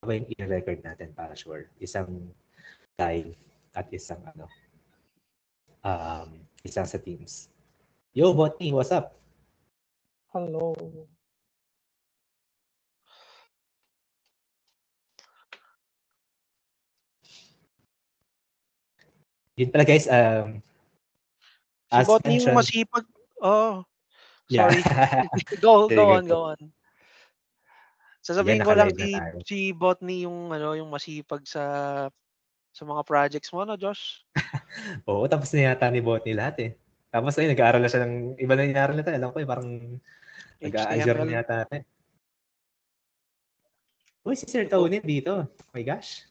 ba yung i-record natin para sure? Isang live at isang isang sa Teams. Yo, Botny, what's up? Hello. Yun pala guys, Si as Botny yung mentioned, masipag. Oh, yeah. sorry. Go Sige on, po. go on. Yan, Sasabihin ko lang naka-live na tayo. si Botny yung yung masipag sa mga projects mo, no, Josh? Oo, tapos na yata ni Botny lahat eh. Tapos ayun, nag-aaral na siya ng iba na inaral na tayo. Alam ko eh, parang nag-a-azure na HTML. yata natin. Uy, si Sir Tony dito. Oh my gosh.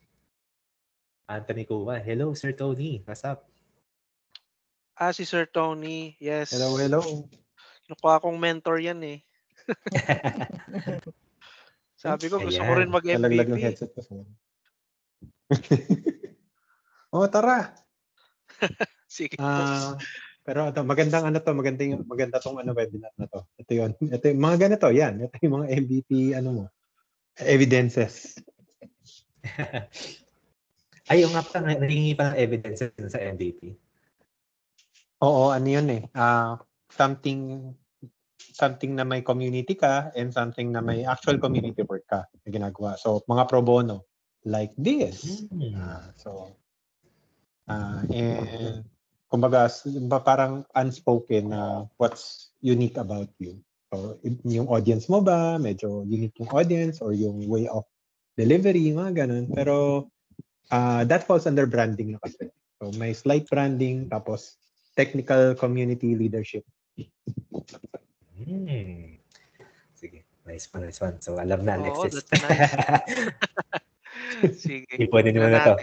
Anthony Cuba. Hello, Sir Tony. What's up? Si Sir Tony. Yes. Hello. Nakuha akong mentor yan eh. Sabi ko, gusto ko rin Nalaglag yung mag-MVP. headset ko. Tara. Sige. Pero maganda tong webinar na to. Ito yung mga ganito, yan. Ito yung mga MVP, evidences. Ay, yung nga pa, naghingi pa ng evidences sa MVP. Oo, ano yun eh. Something na may community ka and something na may actual community work ka na ginagawa. So, mga pro bono like this. And kumbaga, parang unspoken na what's unique about you. So, yung audience mo ba, medyo unique yung audience or yung way of delivery, mga ganun. Pero that falls under branding na kasi. So, may slight branding, tapos technical community leadership. Sige, nice one. So, alam na, Alexis. That's nice. Sige. Pwede naman na to.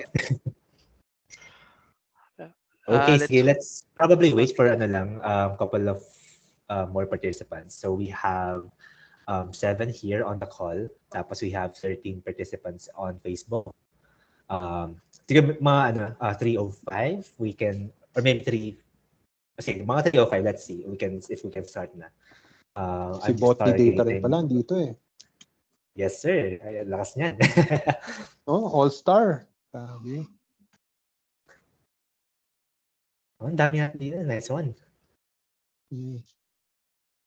Okay, sige, let's probably wait for couple of more participants. So we have 7 here on the call. Tapos we have 13 participants on Facebook. Sige, mga 3:05, we can, or maybe mga 3:05, let's see. If we can start na. Si Botny Data rin pala, dito eh. Yes, sir. Ay, lakas niyan. All-star. Sabi. Ang dami natin dito. Nice one.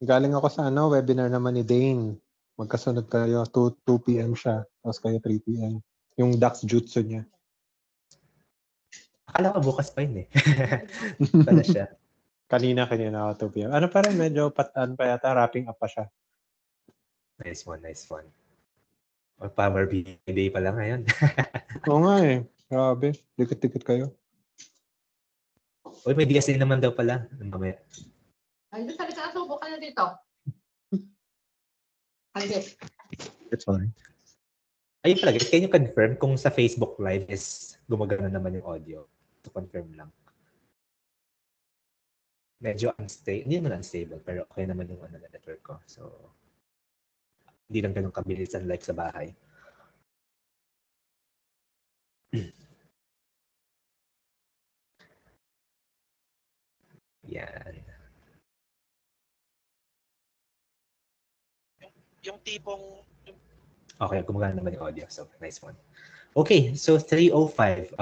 Galing ako sa webinar naman ni Dane. Magkasunod kayo. 2 p.m. siya. Tapos kayo 3 p.m. Yung Dax Jutsu niya. Akala ko bukas pa yun eh. Pala siya. Kanina ako 2 p.m. Ano pa rin, medyo pataan pa yata. Wrapping up pa siya. Nice one. Or Power BI pa lang ngayon. Oo nga eh. Grabe. Dikit-dikit kayo. Uy, may BSA naman daw pala. Mamaya. Ay, doon sa likod. Subo ka na dito. Halip. It's fine. Ayun pala, guys. Can you confirm kung sa Facebook Live is gumagana naman yung audio? To confirm lang. Medyo unstable. Hindi naman unstable, pero okay naman yung network ko. So, hindi lang ganun kabilis ang like sa bahay. Yan. Yung tipong... Okay, gumagana naman yung audio. So, nice one. Okay, so 3:05.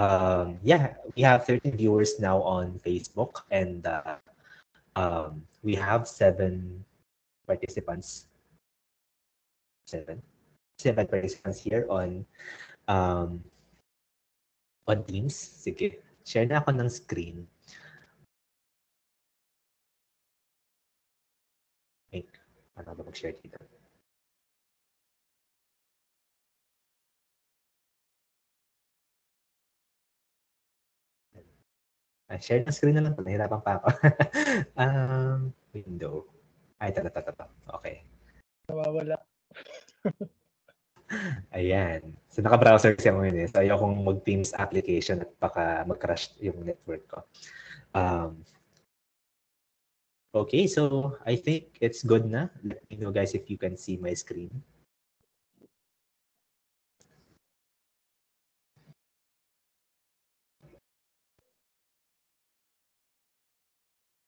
Yeah, we have 13 viewers now on Facebook and we have 7 participants. 7 participants here on Teams. Sige, share na ako ng screen. Wait, ano ba mag-share dito? Share na screen na lang. Nahirapan pa ako. Window. Ay, ito. Okay. Nawawala. Ayan. So, naka-browser siya ngayon eh. So, ayokong mag-Teams application at baka mag-crash yung network ko. Okay, so I think it's good na. Let me know, guys, if you can see my screen.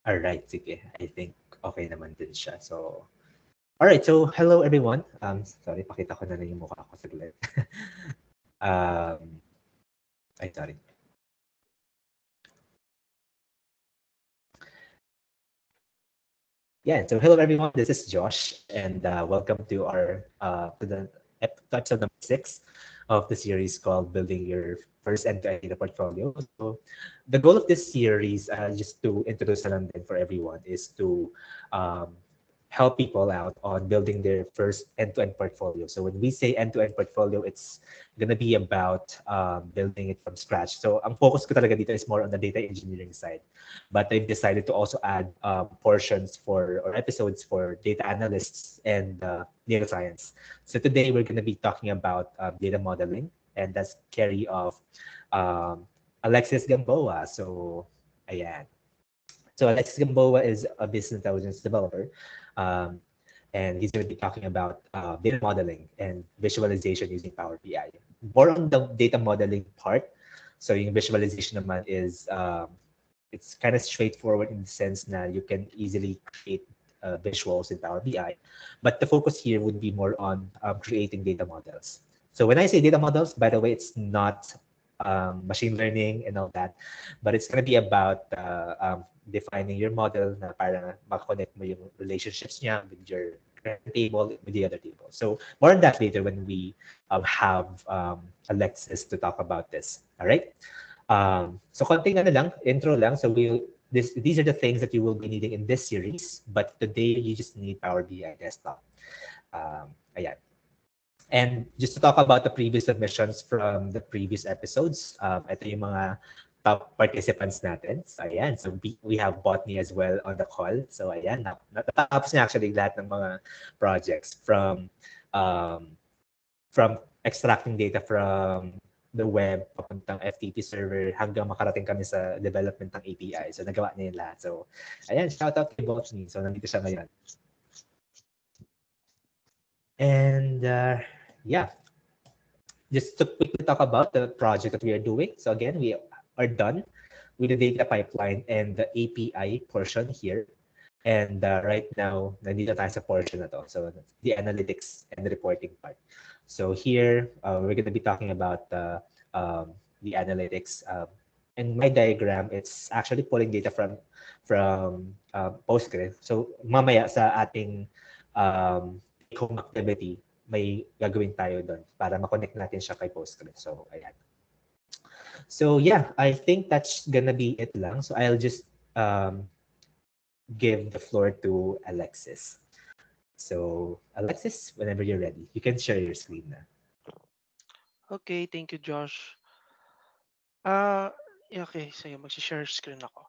Alright, sige. I think okay naman din siya. So, alright. So, hello everyone. Sorry, pakita ko na lang yung mukha ko saglit. Um, I sorry. Yeah, so hello everyone. This is Josh, and welcome to our to episode number 6 of the series called "Building Your First End-to-End Data Portfolio." So, the goal of this series, just to introduce na lang din for everyone, is to um, help people out on building their first end-to-end portfolio. So when we say end-to-end portfolio, it's gonna be about building it from scratch. So ang focus ko talaga dito is more on the data engineering side. But I've decided to also add portions for or episodes for data analysts and data science. So today we're gonna be talking about data modeling, and that's carry of um, Alexis Gamboa. So ayan. So Alexis Gamboa is a business intelligence developer, um, and he's going to be talking about data modeling and visualization using Power BI. More on the data modeling part. So yung visualization naman is it's kind of straightforward in the sense that you can easily create visuals in Power BI, but the focus here would be more on creating data models. So when I say data models, by the way, it's not machine learning and all that, but it's going to be about defining your model na para makakonect mo yung relationships niya with your current table, with the other table. So more on that later when we have Alexis to talk about this. All right. So konting ano lang, intro lang. So these are the things that you will be needing in this series, but today you just need Power BI Desktop. Ayan. And just to talk about the previous submissions from the previous episodes, ito yung mga top participants natin. So ayan, so we have Botany as well on the call. So ayan, natapos niya actually lahat ng mga projects um, from extracting data from the web papuntang FTP server hanggang makarating kami sa development ng API. So nagawa niya yung lahat. So ayan, shout out kay Botany. So nandito siya ngayon. And yeah, just to quickly talk about the project that we are doing. So again, we are done with the data pipeline and the API portion here. And right now, nandito tayo sa portion na to. So the analytics and the reporting part. So here, we're going to be talking about the analytics. In my diagram, it's actually pulling data from Postgres. So mamaya sa ating home activity, may gagawin tayo doon para ma-connect natin siya kay Postgres. So ayan. So yeah, I think that's gonna be it lang. So I'll just give the floor to Alexis. So, Alexis, whenever you're ready, you can share your screen na. Okay, thank you, Josh. Yeah, okay, sige, mag-share screen ako.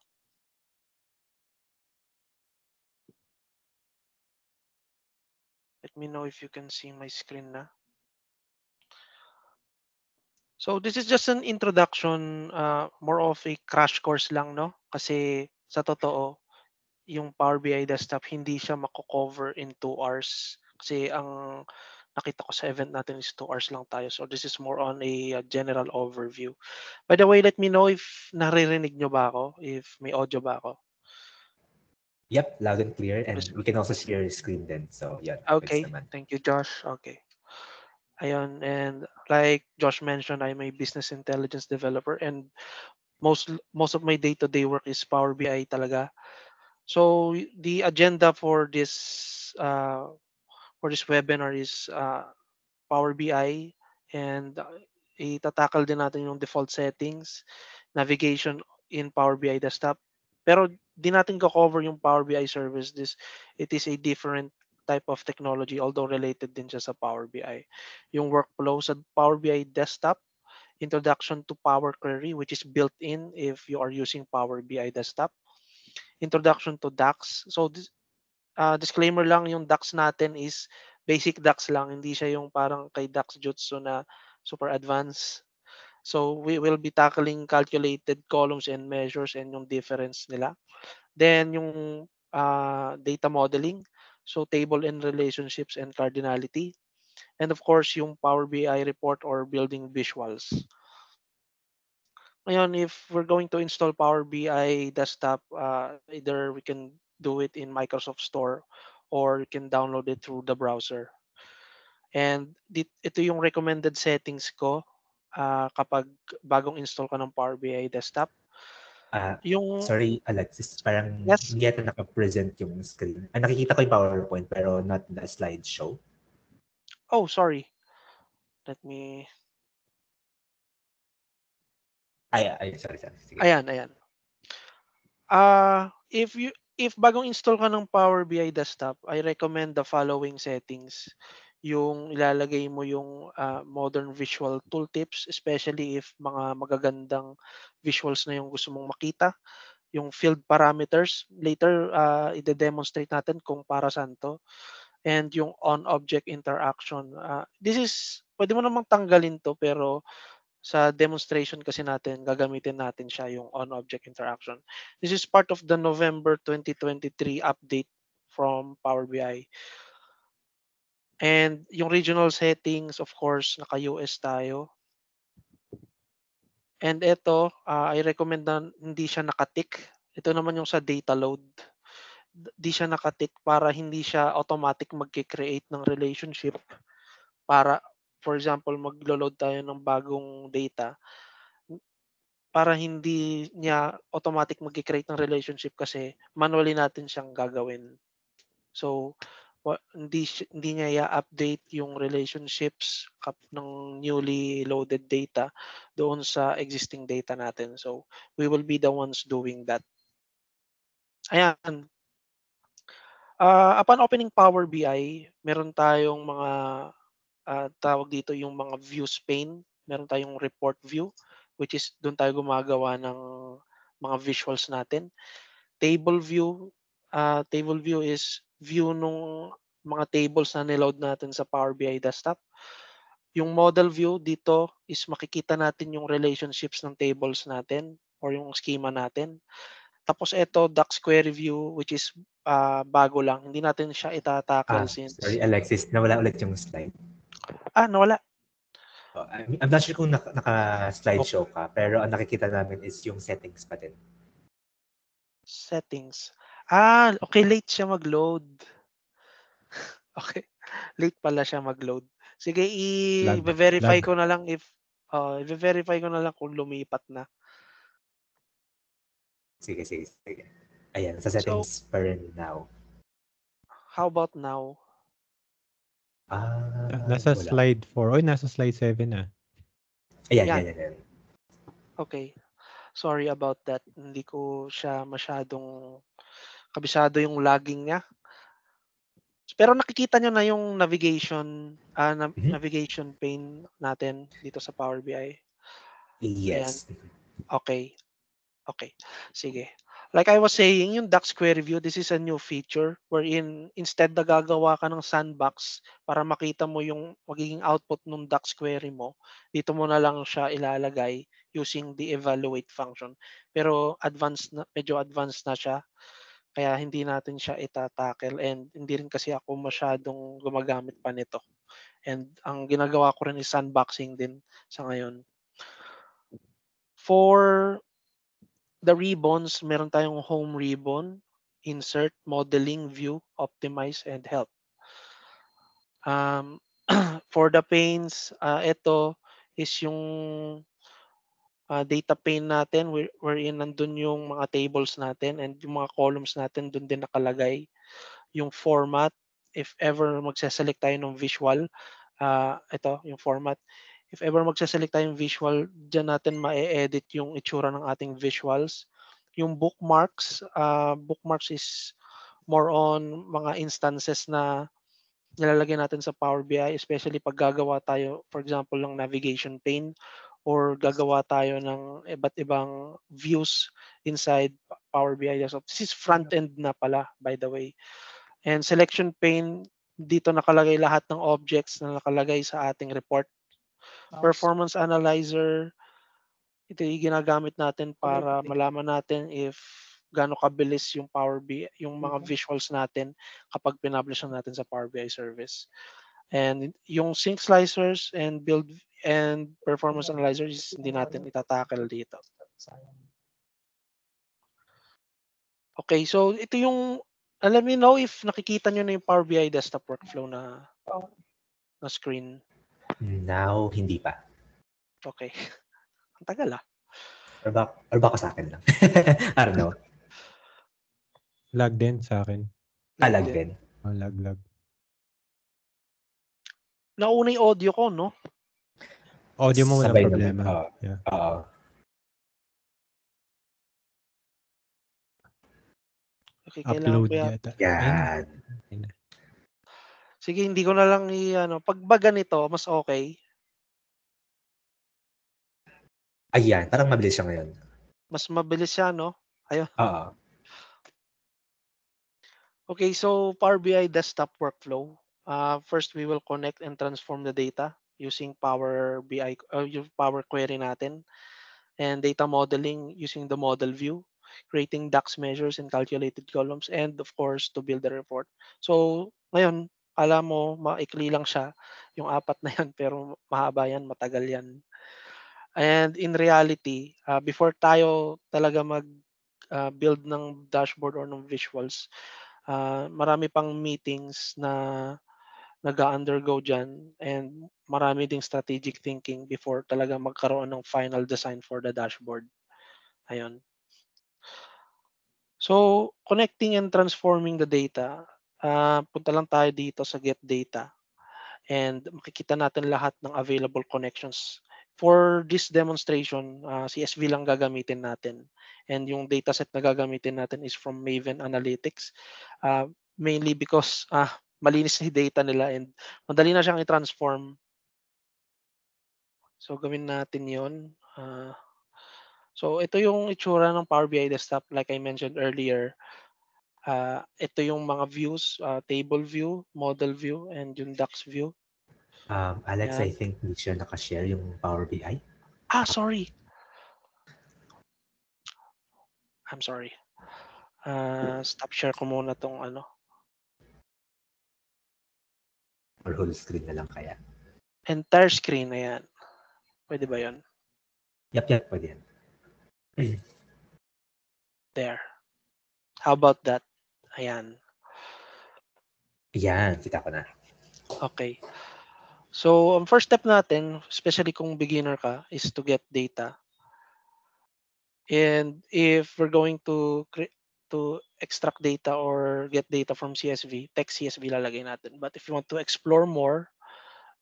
Let me know if you can see my screen na. So this is just an introduction, more of a crash course lang, no? Kasi sa totoo, yung Power BI desktop, hindi siya mako-cover in 2 hours. Kasi ang nakita ko sa event natin is 2 hours lang tayo. So this is more on a general overview. By the way, let me know if naririnig nyo ba ako, if may audio ba ako. Yep, loud and clear. And we can also share your screen then. So, yeah. Okay, thank you, Josh. Okay. Ayun, and like Josh mentioned, I'm a business intelligence developer and most of my day-to-day work is Power BI talaga. So the agenda for this webinar is Power BI and itatakal din natin yung default settings, navigation in Power BI desktop. Pero di natin ko-cover yung Power BI service. It is a different type of technology although related din siya sa Power BI. Yung workflow sa Power BI desktop, introduction to Power Query which is built in if you are using Power BI desktop. Introduction to DAX. So disclaimer lang, yung DAX natin is basic DAX lang, hindi siya yung parang kay DAX Jutsu na super advanced. So we will be tackling calculated columns and measures and yung difference nila. Then yung data modeling, so table and relationships and cardinality. And of course, yung Power BI report or building visuals. Ngayon, if we're going to install Power BI desktop, either we can do it in Microsoft Store or you can download it through the browser. And ito yung recommended settings ko kapag bagong install ka ng Power BI desktop. Yung Sorry, Alexis, parang Yes. hindi yata naka-present yung screen. Nakikita ko yung PowerPoint pero not the slideshow. Oh, sorry. Let me... Sorry. Sige. Ayan. If bagong install ka ng Power BI desktop, I recommend the following settings. Yung ilalagay mo yung modern visual tooltips, especially if mga magagandang visuals na yung gusto mong makita. Yung field parameters, later ide-demonstrate natin kung para saan to. And yung on-object interaction. Pwede mo namang tanggalin to, pero sa demonstration kasi natin, gagamitin natin siya yung on-object interaction. This is part of the November 2023 update from Power BI. And yung regional settings, of course, naka-US tayo. And ito, I recommend na hindi siya nakatick. Ito naman yung sa data load. Di siya nakatick para hindi siya automatic mag-create ng relationship para, for example, maglo-load tayo ng bagong data. Para hindi niya automatic mag-create ng relationship kasi manually natin siyang gagawin. So, hindi niya i-update yung relationships ng newly loaded data doon sa existing data natin. So, we will be the ones doing that. Ayan. Upon opening Power BI, meron tayong mga tawag dito yung mga views pane. Meron tayong report view, which is doon tayo gumagawa ng mga visuals natin. Table view is view nung mga tables na niload natin sa Power BI desktop. Yung model view dito is makikita natin yung relationships ng tables natin or yung schema natin. Tapos ito, DAX query view, which is bago lang. Hindi natin siya itatackle since... Sorry, Alexis, nawala ulit yung slide. Nawala. I'm not sure kung naka-slideshow ka, pero ang nakikita namin is yung settings pa din. Settings. Okay, late siya mag-load. Okay, late pala siya mag-load. Sige, i-verify ko na lang i-verify ko na lang kung lumipat na. Sige. Ayan, sa settings pa rin now. How about now? Nasa wala. slide 4. Oy, nasa slide 7 na. Ayan. Okay. Sorry about that. Hindi ko siya masyadong kabisado yung lagging niya. Pero nakikita nyo na yung navigation navigation pane natin dito sa Power BI. Yes. Ayan. Okay. Sige. Like I was saying, yung DAX query view, this is a new feature wherein instead na gagawa ka ng sandbox para makita mo yung magiging output ng DAX query mo, dito mo na lang siya ilalagay using the evaluate function. Pero medyo advanced na siya. Kaya hindi natin siya itatackle and hindi rin kasi ako masyadong gumagamit pa nito. And ang ginagawa ko rin is sandboxing din sa ngayon. For the ribbons, meron tayong home ribbon, insert, modeling, view, optimize, and help. For the panes, ito is yung data pane natin wherein nandun yung mga tables natin and yung mga columns natin dun din nakalagay. Yung format, if ever magsaselect tayo ng visual, ito yung format. If ever magsaselect tayo ng visual, dyan natin ma-edit yung itsura ng ating visuals. Yung bookmarks is more on mga instances na nilalagay natin sa Power BI, especially pag gagawa tayo, for example, ng navigation pane or gagawa tayo ng iba't ibang views inside Power BI. So this is front-end na pala, by the way. And selection pane, dito nakalagay lahat ng objects na nakalagay sa ating report. Performance analyzer, ito yung ginagamit natin para malaman natin if gaano kabilis yung Power BI, yung mga visuals natin kapag pinablish natin sa Power BI service. And yung sync slicers and build and performance analyzers hindi natin itatackle dito. Okay, so ito yung let me know if nakikita nyo na yung Power BI desktop workflow na screen. Now, hindi pa. Okay. Ang tagal ah. Or baka sa akin lang. I don't know. Lag din sa akin. Lag din. Lag. Nauna yung audio ko, no? Audio mo walang Sabay problema. naman. Yeah. Okay, kailangan Upload ko yata. Yan. Ayun na. Sige, hindi ko na lang pag ba ganito, mas okay. Ayan, parang mabilis siya ngayon. Mas mabilis siya, no? Ayun. Oo. Okay, so Power BI desktop workflow. First, we will connect and transform the data using Power BI, yung Power Query natin, and data modeling using the model view, creating DAX measures and calculated columns, and of course, to build the report. So, ngayon, alam mo, maikli lang siya, yung apat na yan, pero mahaba yan, matagal yan. And in reality, before tayo talaga build ng dashboard or ng visuals, marami pang meetings na nag-undergo dyan, and marami ding strategic thinking before talaga magkaroon ng final design for the dashboard. Ayun. So, connecting and transforming the data, punta lang tayo dito sa get data, and makikita natin lahat ng available connections. For this demonstration, CSV lang gagamitin natin, and yung dataset na gagamitin natin is from Maven Analytics, mainly because malinis yung data nila and madali na siyang i-transform. So gawin natin yon. So ito yung itsura ng Power BI desktop, like I mentioned earlier. Ito yung mga views, table view, model view, and yung DAX view. Alex, Yan. I think hindi siya nakashare yung Power BI. Sorry. I'm sorry. Stop share ko muna tong ano. Or whole screen na lang kaya. Entire screen, ayan. Pwede ba yon? Yep, pwede yan. There. How about that? Ayan. Yan, kita ko na. Okay. So, ang first step natin, especially kung beginner ka, is to get data. And if we're going to extract data or get data from CSV, text CSV lalagay natin. But if you want to explore more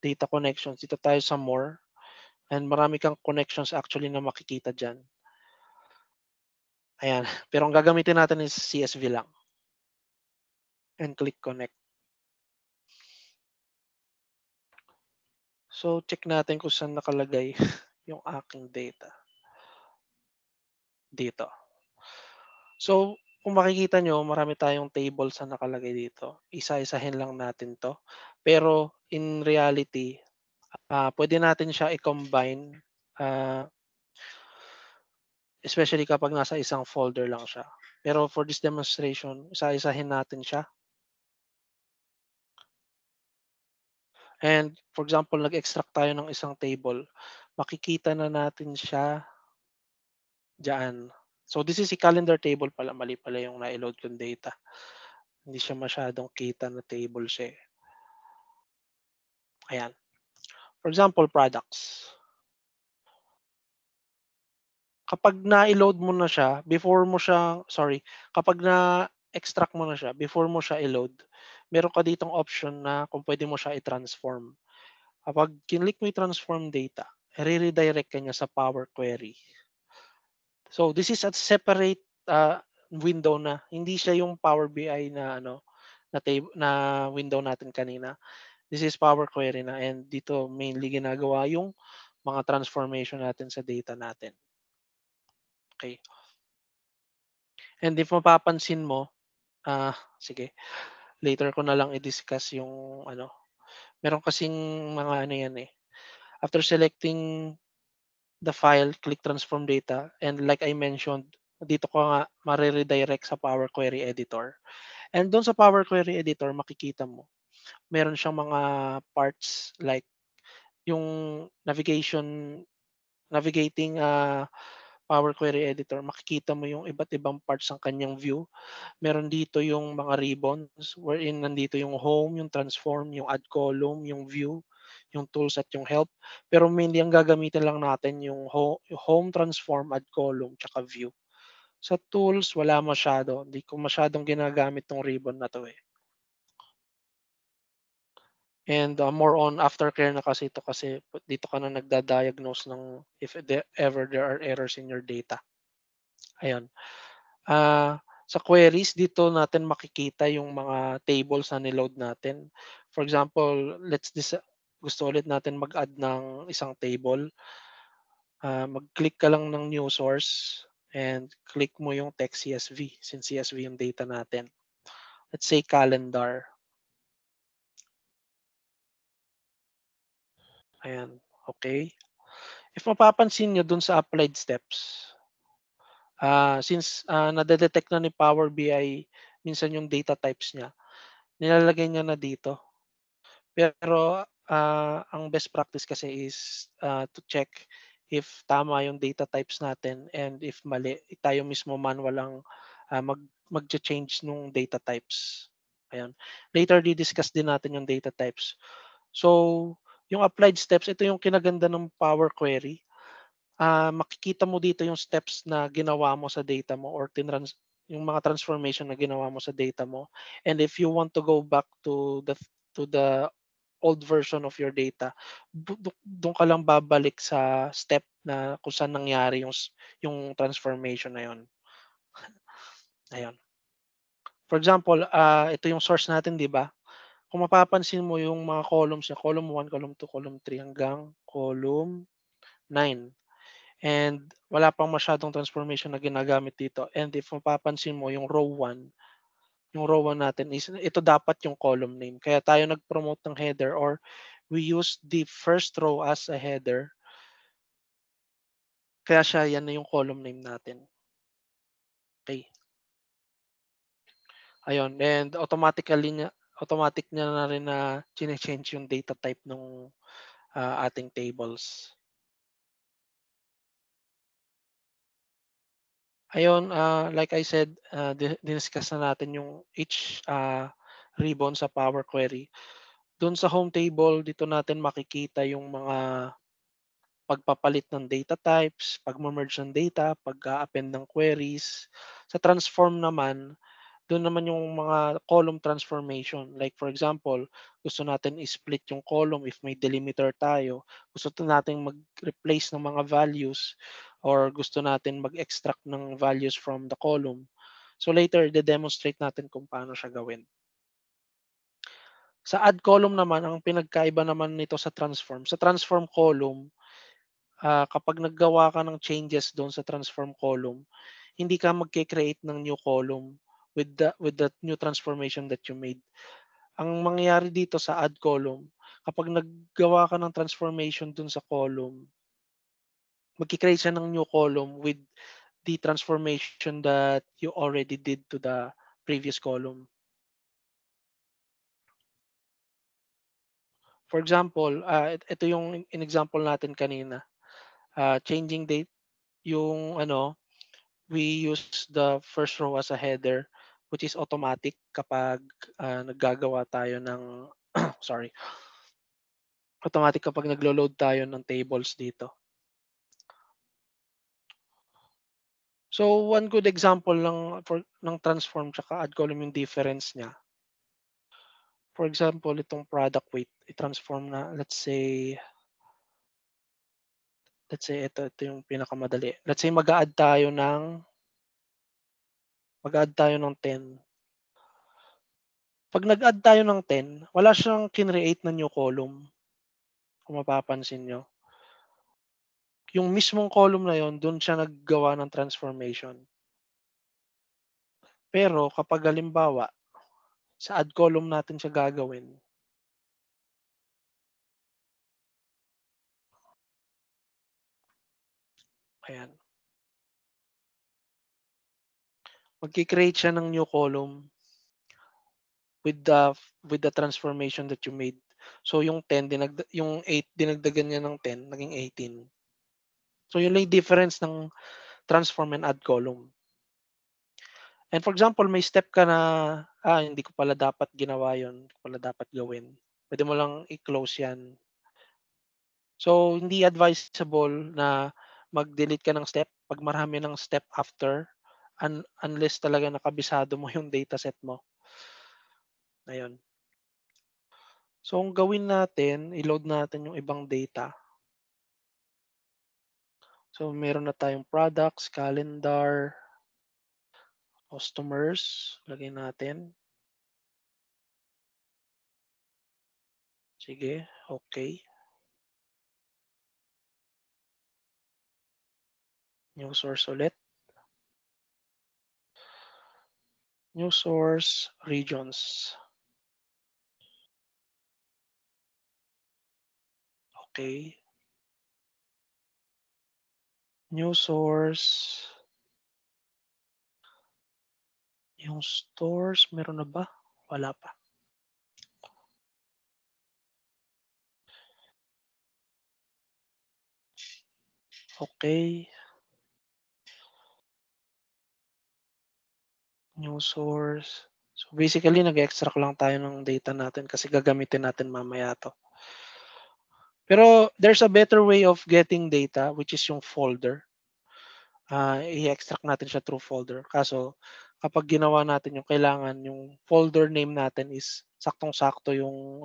data connections, dito tayo sa more. And marami kang connections actually na makikita dyan. Ayan. Pero ang gagamitin natin is CSV lang. And click connect. So, check natin kung saan nakalagay yung aking data. Dito. So, kung makikita nyo, marami tayong tables na nakalagay dito. Isa-isahin lang natin to. Pero, in reality, pwede natin siya i-combine, especially kapag nasa isang folder lang siya. Pero for this demonstration, isa-isahin natin siya. And for example, nag-extract tayo ng isang table, makikita na natin siya dyan. So this is a calendar table pala, mali pala yung na-load kong data. Hindi siya masyadong kita na table siya. Ayan. For example, products. Kapag na-load mo na siya, kapag na-extract mo na siya, before mo siya i-load, meron ka ditong option na kung pwede mo siya i-transform. Kapag kinlik mo i-transform data, i-redirect ka niya sa Power Query. So this is a separate window na, hindi siya yung Power BI na na window natin kanina. This is Power Query na, and dito mainly ginagawa yung mga transformation natin sa data natin. Okay. And if mapapansin mo, sige, later ko na lang i-discuss yung meron kasing mga yan eh. After selecting the file, click transform data, and like I mentioned, dito ko nga ma-redirect sa Power Query Editor. And doon sa Power Query Editor, makikita mo, meron siyang mga parts like yung navigating Power Query Editor, makikita mo yung iba't ibang parts ng kanyang view. Meron dito yung mga ribbons wherein nandito yung home, yung transform, yung add column, yung view, yung tools at yung help. Pero mainly ang gagamitin lang natin yung home, transform, add column, tsaka view. Sa tools, wala masyado. Hindi ko masyadong ginagamit tong ribbon na to eh. And more on aftercare na kasi ito kasi dito ka na nagda-diagnose ng if ever there are errors in your data. Ayun. Sa queries, dito natin makikita yung mga tables na niload natin. For example, gusto ulit natin mag-add ng isang table. Mag-click ka lang ng new source and click mo yung text CSV since CSV yung data natin. Let's say calendar. Ayan, okay. If mapapansin nyo dun sa applied steps, since nadedetect na ni Power BI minsan yung data types niya, nilalagay niya na dito. Pero ang best practice kasi is to check if tama yung data types natin and if mali, tayo mismo manual lang mag-change nung data types. Ayan. Later, di-discuss din natin yung data types. So, yung applied steps, ito yung kinaganda ng Power Query. Makikita mo dito yung steps na ginawa mo sa data mo or yung mga transformation na ginawa mo sa data mo. And if you want to go back to the old version of your data, doon ka lang babalik sa step na kung saan nangyari yung transformation na yon. Ayun. For example, ito yung source natin, di ba? Kung mapapansin mo yung mga columns niya, column 1, column 2, column 3 hanggang column 9. And wala pang masyadong transformation na ginagamit dito. And if mapapansin mo yung row 1, yung row 1 natin is ito dapat yung column name. Kaya tayo nag-promote ng header or we use the first row as a header. Kaya yan na yung column name natin. Okay. Ayun, and automatic niya na rin na change yung data type ng ating tables. Ayun, like I said, diniscuss na natin yung each ribbon sa Power Query. Doon sa home table, dito natin makikita yung mga pagpapalit ng data types, pag-merge ng data, pag-append ng queries. Sa transform naman, doon naman yung mga column transformation. Like for example, gusto natin i-split yung column if may delimiter tayo. Gusto natin mag-replace ng mga values or gusto natin mag-extract ng values from the column. So later, de-demonstrate natin kung paano siya gawin. Sa add column naman, ang pinagkaiba naman nito sa transform column, kapag naggawa ka ng changes doon sa transform column, hindi ka magke-create ng new column with the new transformation that you made. Ang mangyayari dito sa add column, kapag naggawa ka ng transformation doon sa column, magki-create siya ng new column with the transformation that you already did to the previous column. For example, ito yung in-example natin kanina. Changing date, yung we use the first row as a header, which is automatic kapag naggagawa tayo ng sorry. Automatic kapag naglo-load tayo ng tables dito. So one good example ng transform tsaka add column yung difference niya. For example, itong product weight, i-transform na, let's say ito yung pinakamadali. Let's say mag-a-add tayo ng 10. Pag nag-add tayo ng 10, wala siyang kinreate na new column. Kung mapapansin nyo. Yung mismong column na yon, doon siya naggawa ng transformation. Pero kapag halimbawa, sa add column natin siya gagawin, ayan. Magki-create siya ng new column with the transformation that you made. So yung 10 yung 8 dinagdagan niya ng 10, naging 18. So yun lang yung difference ng transform and add column. And for example, may step ka na hindi ko pala dapat ginawa yun, hindi ko pala dapat gawin. Pwede mo lang i-close yan. So, hindi advisable na mag-delete ka ng step pag marami ng step after unless talaga nakabisado mo yung dataset mo. Ayun. So, ang gawin natin, i-load natin yung ibang data. So, meron na tayong products, calendar, customers. Lagay natin. Sige, okay. New source ulit. New source, regions. Okay. New source. Yung stores, meron na ba? Wala pa. Okay. New source. So basically, nag-extract lang tayo ng data natin kasi gagamitin natin mamaya to. Pero there's a better way of getting data which is yung folder. I-extract natin siya through folder. Kaso kapag ginawa natin yung kailangan, yung folder name natin is saktong-sakto yung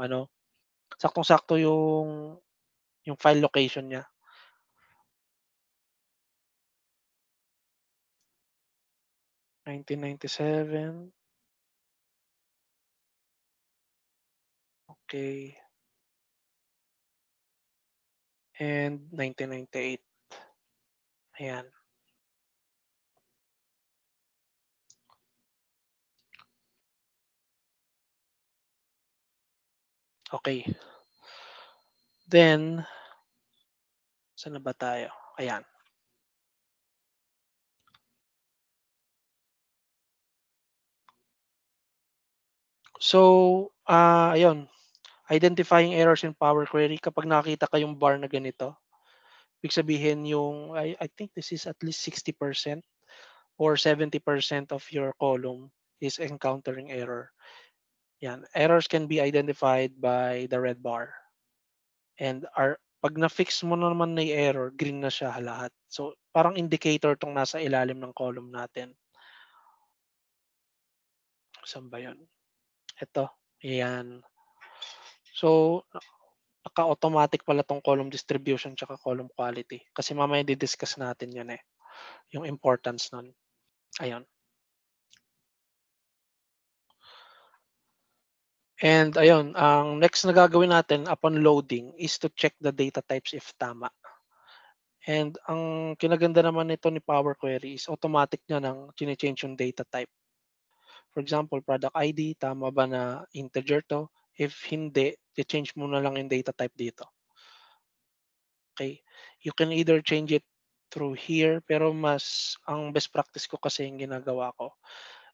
saktong-sakto yung file location niya. (1997). Okay. And 1998. Ayan. Okay. Then, saan na ba tayo? Ayan. So, ayun. Identifying errors in Power Query. Kapag nakita kayong bar na ganito, ibig sabihin yung, I think this is at least 60% or 70% of your column is encountering error. Yan. Errors can be identified by the red bar. And pag na-fix mo na naman na yung error, green na siya lahat. So, parang indicator tong nasa ilalim ng column natin. Saan ba yun? Ito. Ayan. So, naka-automatic pala tong column distribution tsaka column quality. Kasi mamaya di-discuss natin yun eh. Yung importance nun. Ayun. And ayun, ang next na gagawin natin upon loading is to check the data types if tama. And ang kinaganda naman nito ni Power Query is automatic niya nang chine-change yung data type. For example, product ID, tama ba na integer to? If hindi, i-change mo na lang yung data type dito. Okay. You can either change it through here, pero ang best practice ko kasi yung ginagawa ko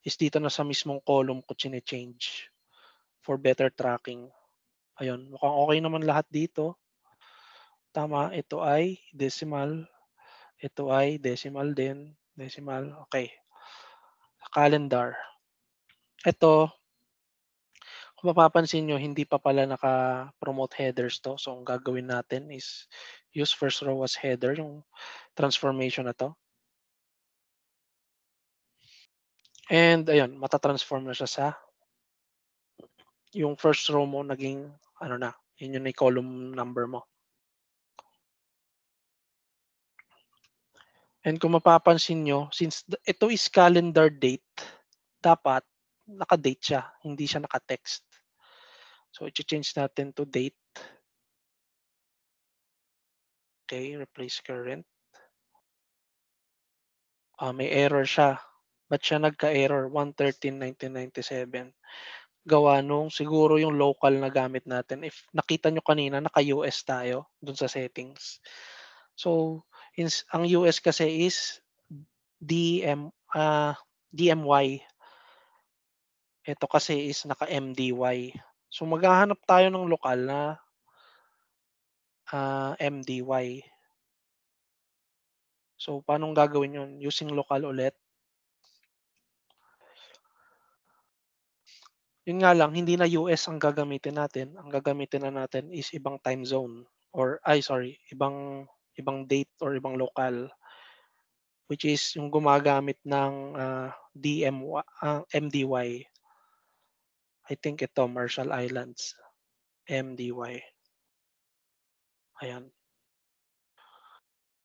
is dito na sa mismong column ko chine-change for better tracking. Ayun, mukhang okay naman lahat dito. Tama, ito ay decimal. Ito ay decimal din. Decimal, okay. Calendar. Ito, kung mapapansin nyo, hindi pa pala naka-promote headers to. So, ang gagawin natin is use first row as header, yung transformation na to. And ayun, matatransform na siya sa yung first row mo naging yun yung column number mo. And kung mapapansin nyo, since ito is calendar date, dapat naka-date siya, hindi siya naka-text. So, i-change natin to date. Okay, replace current. May error siya. Ba't siya nagka-error? 1/13/1997. Gawa nung siguro yung local na gamit natin. If nakita nyo kanina, naka-US tayo dun sa settings. So, ang US kasi is DMY. Ito kasi is naka-MDY. So, maghahanap tayo ng lokal na MDY. So, paano gagawin yun? Using local ulit. Yun nga lang, hindi na US ang gagamitin natin. Ang gagamitin na natin is ibang time zone. ibang date or ibang lokal, which is yung gumagamit ng MDY. I think ito, Marshall Islands, MDY. Ayan.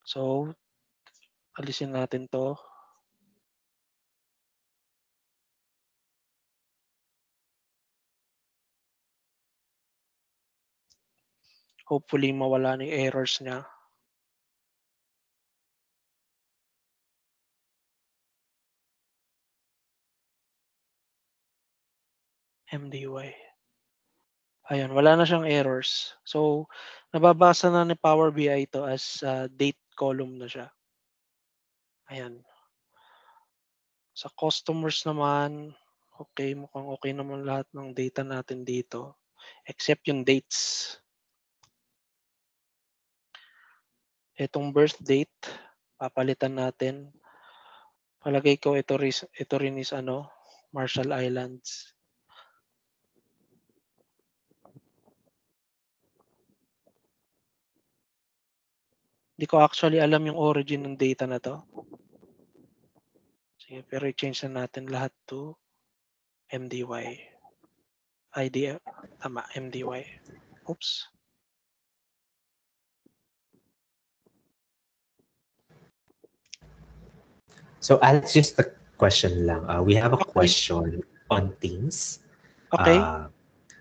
So, alisin natin to. Hopefully, mawala na yung errors niya. MDY. Ayan, wala na siyang errors. So, nababasa na ni Power BI ito as date column na siya. Ayan. Sa customers naman, okay, mukhang okay naman lahat ng data natin dito. Except yung dates. Itong birth date, papalitan natin. Palagay ko ito rin is Marshall Islands. Hindi ko actually alam yung origin ng data na to. Sige, pero i-change na natin lahat to MDY. Tama, MDY. Oops. So Alex, just a question lang. We have a question on Teams. Okay.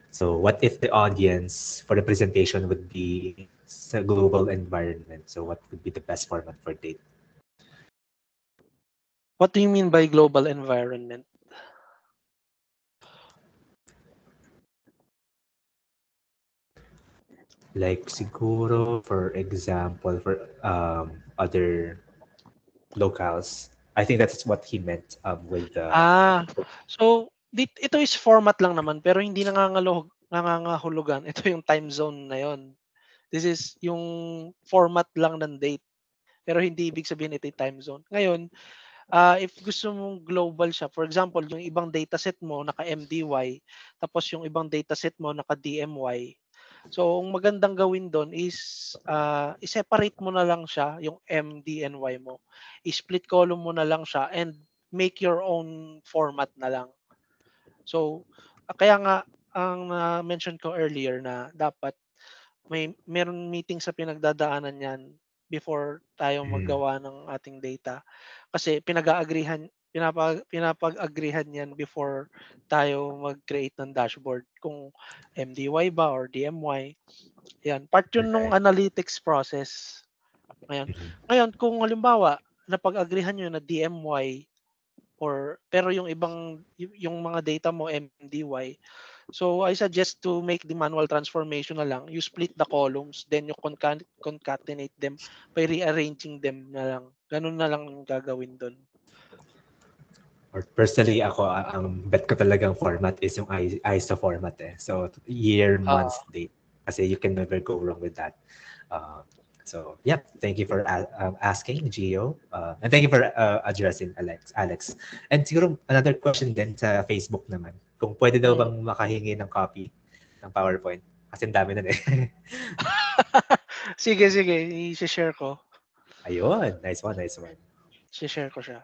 So what if the audience for the presentation would be a global environment? So what would be the best format for data? What do you mean by global environment? Like siguro, for example, for other locales. I think that's what he meant with the... So ito is format lang naman pero hindi nangangahulugan. Ito yung time zone na yon. This is yung format lang ng date. Pero hindi ibig sabihin ito yung time zone. Ngayon, if gusto mong global siya, for example, yung ibang dataset mo naka-MDY, tapos yung ibang dataset mo naka-DMY. So, ang magandang gawin doon is i-separate mo na lang siya, yung MDNY mo. I-split column mo na lang siya and make your own format na lang. So, kaya nga, ang mention ko earlier na dapat meron meeting sa pinagdadaanan yan before tayo maggawa ng ating data. Kasi pinapag-agreehan yan before tayo mag-create ng dashboard. Kung MDY ba or DMY. Yan. Part yun nung analytics process. Ngayon, kung halimbawa, napag-agreehan nyo na DMY pero yung mga data mo MDY, so I suggest to make the manual transformation na lang. You split the columns, then you concatenate them by rearranging them na lang. Ganun na lang ang gagawin doon. Or personally, ako, ang bet ko talagang format is yung ISO format eh. So, year, month, date. Kasi you can never go wrong with that. So, yeah, thank you for asking, Gio. And thank you for addressing, Alex. And siguro, another question din sa Facebook naman. Kung pwede daw bang makahingi ng copy ng PowerPoint? Kasi dami na eh. Sige. I-share ko. Ayun. Nice one. I-share ko siya.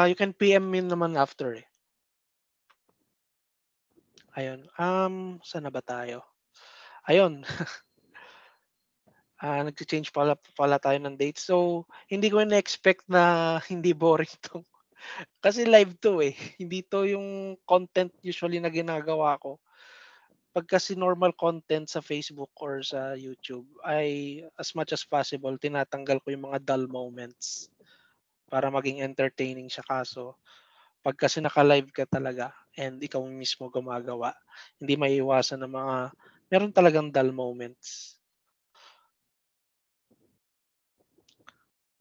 You can PM me naman after eh. Ayun. Saan na ba tayo? Ayun. Nag-change pala tayo ng date. So, hindi ko na-expect na hindi boring to. Kasi live to eh. Hindi to yung content usually na ginagawa ko. Pag kasi normal content sa Facebook or sa YouTube, ay as much as possible, tinatanggal ko yung mga dull moments para maging entertaining siya. Kaso, pag kasi naka-live ka talaga and ikaw mismo gumagawa, hindi maiiwasan ng meron talagang dull moments.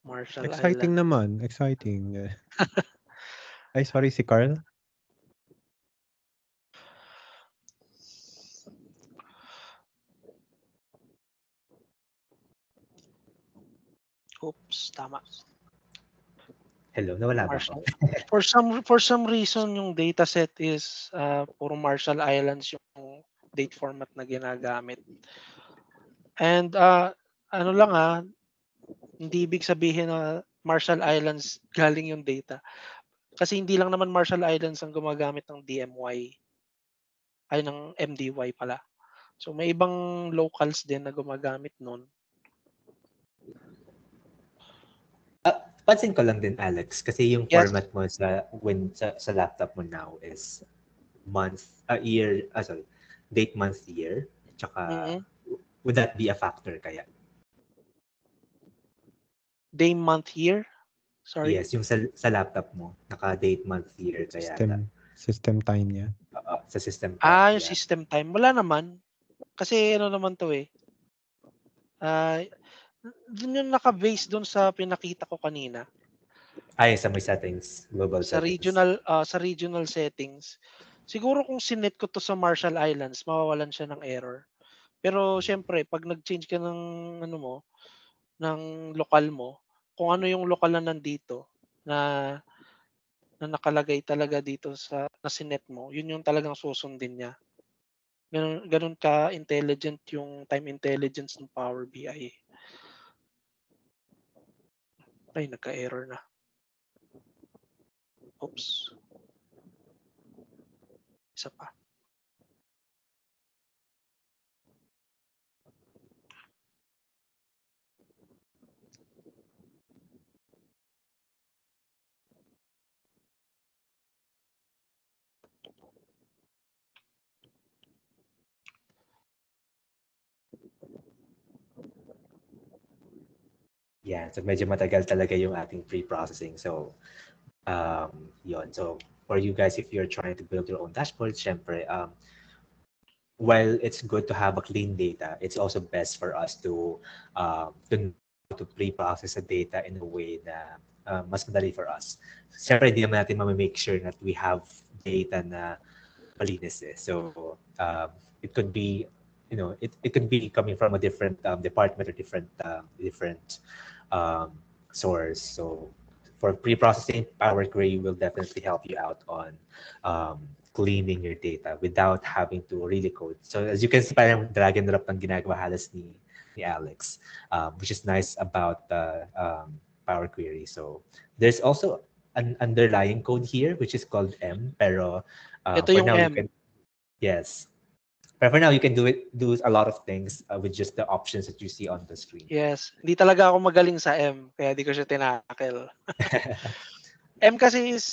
Marshall Exciting Island. naman. Exciting. Ay, sorry, si Carl? Oops, tama. Hello, nawala ba ako? For some reason, yung dataset is puro Marshall Islands yung date format na ginagamit. And ano lang hindi ibig sabihin na Marshall Islands galing yung data. Kasi hindi lang naman Marshall Islands ang gumagamit ng DMY, ay ng MDY pala. So may ibang locals din na gumagamit nun. Pansin ko lang din, Alex, kasi yung Yes. format mo sa laptop mo now is date, month, year. Tsaka, would that be a factor kaya? Day, month, year? Sorry? Yes, yung sa laptop mo, naka-date, month, year kaya. System time niya. Sa system time. Yung system time. Wala naman. Kasi ano naman to eh. Dun yung naka-base dun sa pinakita ko kanina. Sa may settings, global settings. Sa regional settings. Siguro kung sinet ko to sa Marshall Islands, mawawalan siya ng error. Pero syempre, pag nag-change ka ng ng lokal mo, kung ano yung lokal na nandito na nakalagay talaga dito na sinet mo, yun yung talagang susundin niya. Ganun ka intelligent yung time intelligence ng Power BI. Ay, nagka-error na. Oops. Isa pa. Yeah, so medyo matagal talaga yung ating pre-processing. So, yun. So, for you guys, if you're trying to build your own dashboard, syempre, while it's good to have a clean data, it's also best for us to pre-process the data in a way na mas madali for us. Syempre, hindi naman natin make sure that we have data na malinis eh. So, it could be, it could be coming from a different department or different source. So, for pre-processing, Power Query will definitely help you out on cleaning your data without having to really code. So as you can see, parang drag and drop ang ginagawa halos ni Alex, which is nice about Power Query. So there's also an underlying code here, which is called M. Pero ito yung now M. Yes. But for now, you can do a lot of things with just the options that you see on the screen. Yes. Hindi talaga ako magaling sa M, kaya di ko siya tinakel. M kasi is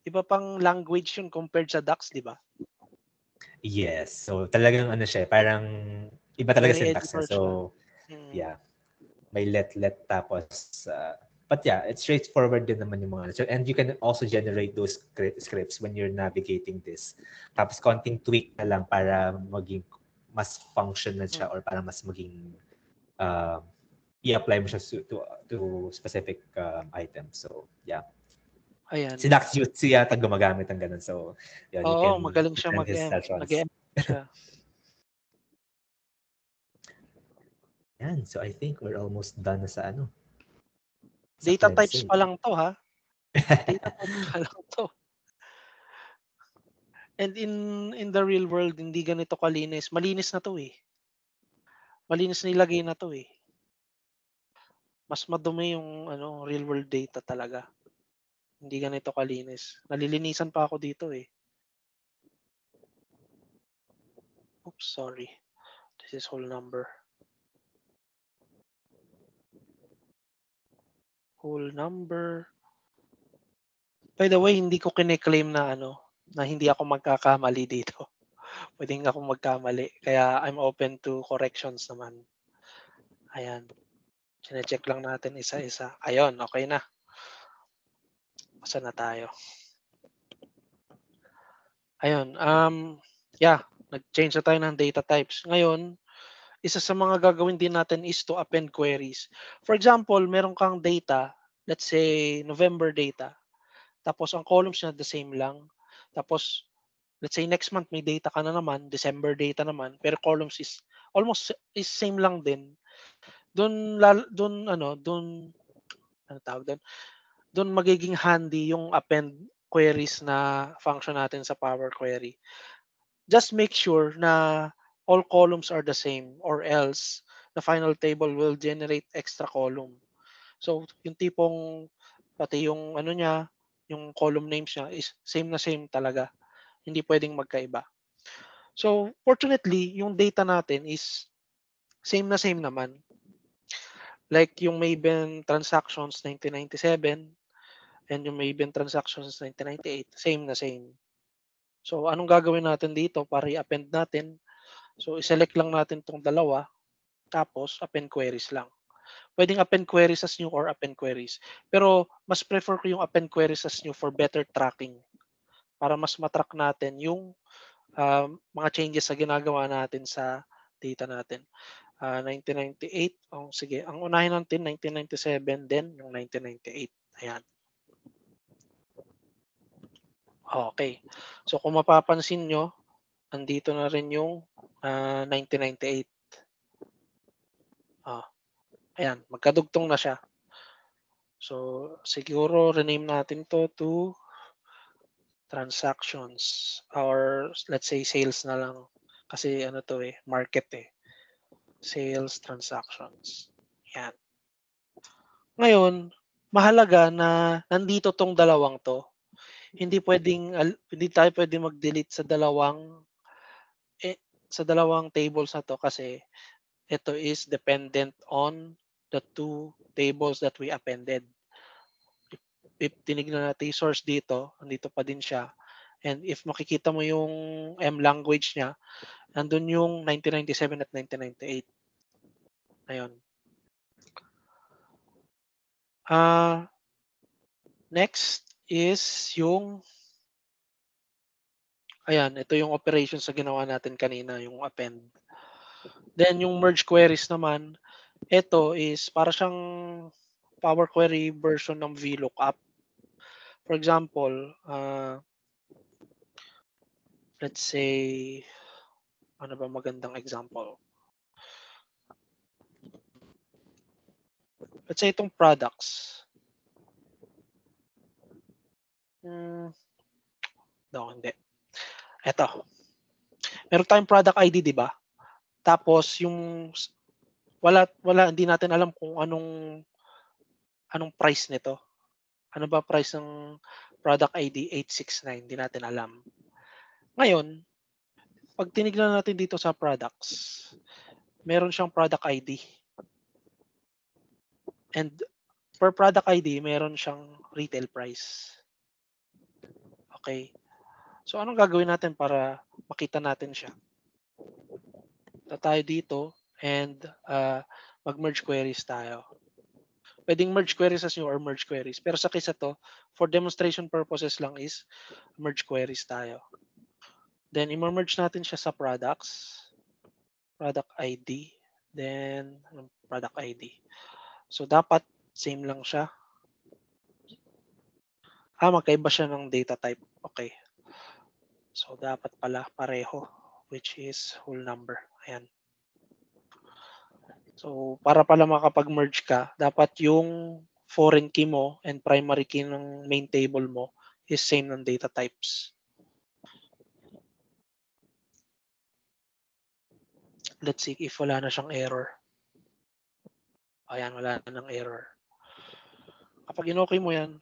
iba pang language yun compared sa DAX, di ba? Yes. So talagang siya, parang iba talaga syntax niya. So yeah. May let tapos but yeah, it's straightforward din naman yung mga. So, and you can also generate those scripts when you're navigating this. Tapos konting tweak na lang para maging mas functional siya or para mas maging i-apply mo siya to specific items. So, yeah. Ayan. Si Dax Jutsu yata gumagamit ng ganun. So, yeah, you can magaling siya mag-M. Nag-M siya. Yan. So, I think we're almost done na sa Data types pa lang to, ha? Data types pa lang to. And in the real world, hindi ganito kalinis. Malinis na to eh. Malinis nilagay na to eh. Mas madumi yung real world data talaga. Hindi ganito kalinis. Nalilinisan pa ako dito eh. Oops, sorry. This is whole number. Whole number. By the way, hindi ko kine-claim na na hindi ako magkakamali dito. Pwedeng ako magkamali. Kaya I'm open to corrections naman. Ayan. Chine-check lang natin isa-isa. Ayun, okay na. Asa na tayo? Ayun, nag-change na tayo ng data types. Ngayon, isa sa mga gagawin din natin is to append queries. For example, meron kang data, let's say November data. Tapos ang columns niya the same lang. Tapos let's say next month may data ka na naman, December data naman, pero columns is almost same lang din. Doon magiging handy yung append queries na function natin sa Power Query. Just make sure na all columns are the same or else the final table will generate extra column. So, yung tipong pati yung ano niya, yung column names niya is same na same talaga. Hindi pwedeng magkaiba. So, fortunately, yung data natin is same na same naman. Like yung Maven transactions 1997 and yung Maven transactions 1998, same na same. So, anong gagawin natin dito para i-append natin? So, i-select lang natin tong dalawa, tapos append queries lang. Pwedeng append queries as new or append queries. Pero, mas prefer ko yung append queries as new for better tracking. Para mas matrack natin yung mga changes sa ginagawa natin sa data natin. 1998, sige, ang unahin natin 1997, then yung 1998. Ayan. Okay. So kung mapapansin nyo, andito na rin yung 1998. Ayan, magkadugtong na siya. So siguro rename natin to transactions or let's say sales na lang. Kasi ano to market sales transactions. Yan. Ngayon, mahalaga na nandito tong dalawang to. Hindi tayo pwedeng mag-delete sa dalawang tables na to kasi ito is dependent on the two tables that we appended. If tinignan natin yung source dito, nandito pa din siya. And if makikita mo yung M language niya, nandun yung 1997 at 1998. Ayun. Next is yung ayan, ito yung operations na ginawa natin kanina, yung append. Then yung merge queries naman, ito is para siyang Power Query version ng VLOOKUP. For example, let's say, ano ba magandang example? Let's say itong products. No, hindi. Ito. Meron tayong product ID, di ba? Tapos yung hindi natin alam kung anong price nito. Ano ba price ng product ID 869? Hindi natin alam. Ngayon, pag tinignan natin dito sa products, meron siyang product ID. And per product ID, meron siyang retail price. Okay. So, anong gagawin natin para makita natin siya? Tayo dito and mag-merge queries tayo. Pwedeng merge queries as new or merge queries. Pero sa case to, for demonstration purposes lang is merge queries tayo. Then, i-merge natin siya sa products. Product ID. Then, product ID. So, dapat same lang siya. Magkaiba siya ng data type. Okay. So, dapat pala pareho, which is whole number. Ayan. So, para pala makapag-merge ka, dapat yung foreign key mo and primary key ng main table mo is same ng data types. Let's see if wala na siyang error. Ayan, wala na ng error. Kapag in-okay mo yan,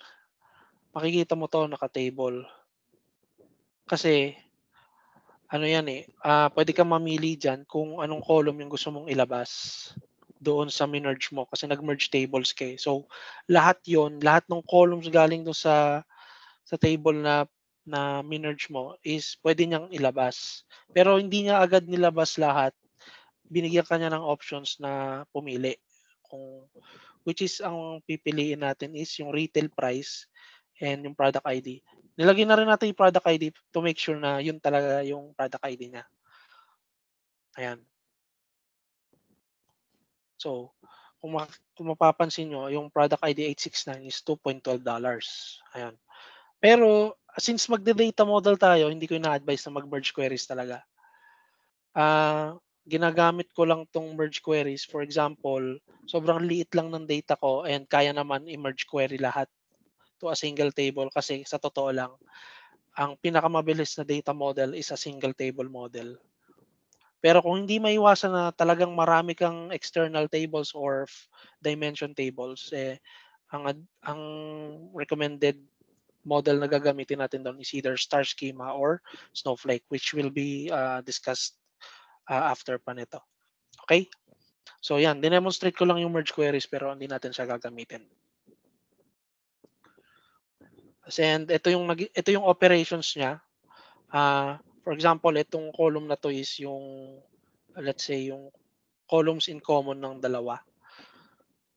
makikita mo to naka-table. Kasi, ano yan pwede kang mamili dyan kung anong column yung gusto mong ilabas doon sa merge mo kasi nag-merge tables kayo. So, lahat ng columns galing doon sa table na merge mo is pwede niyang ilabas. Pero hindi niya agad nilabas lahat. Binigyan ka niya ng options na pumili. Which is ang pipiliin natin is yung retail price and yung product ID. Nilagay na rin natin yung product ID to make sure na yun talaga yung product ID niya. Ayan. So, kung mapapansin nyo, yung product ID 869 is $2.12. Ayan. Pero, since magde-data model tayo, hindi ko ina-advise na mag-merge queries talaga. Ginagamit ko lang tong merge queries. For example, sobrang liit lang ng data ko and kaya naman i-merge query lahat to a single table kasi sa totoo lang, ang pinakamabilis na data model is a single table model. Pero kung hindi maiwasan na talagang marami kang external tables or dimension tables, ang recommended model na gagamitin natin doon is either star schema or snowflake, which will be discussed after pa nito. Okay? So yan, dinemonstrate ko lang yung merge queries pero hindi natin siya gagamitin. And ito yung operations niya. For example, itong column na to is yung, let's say, yung columns in common ng dalawa.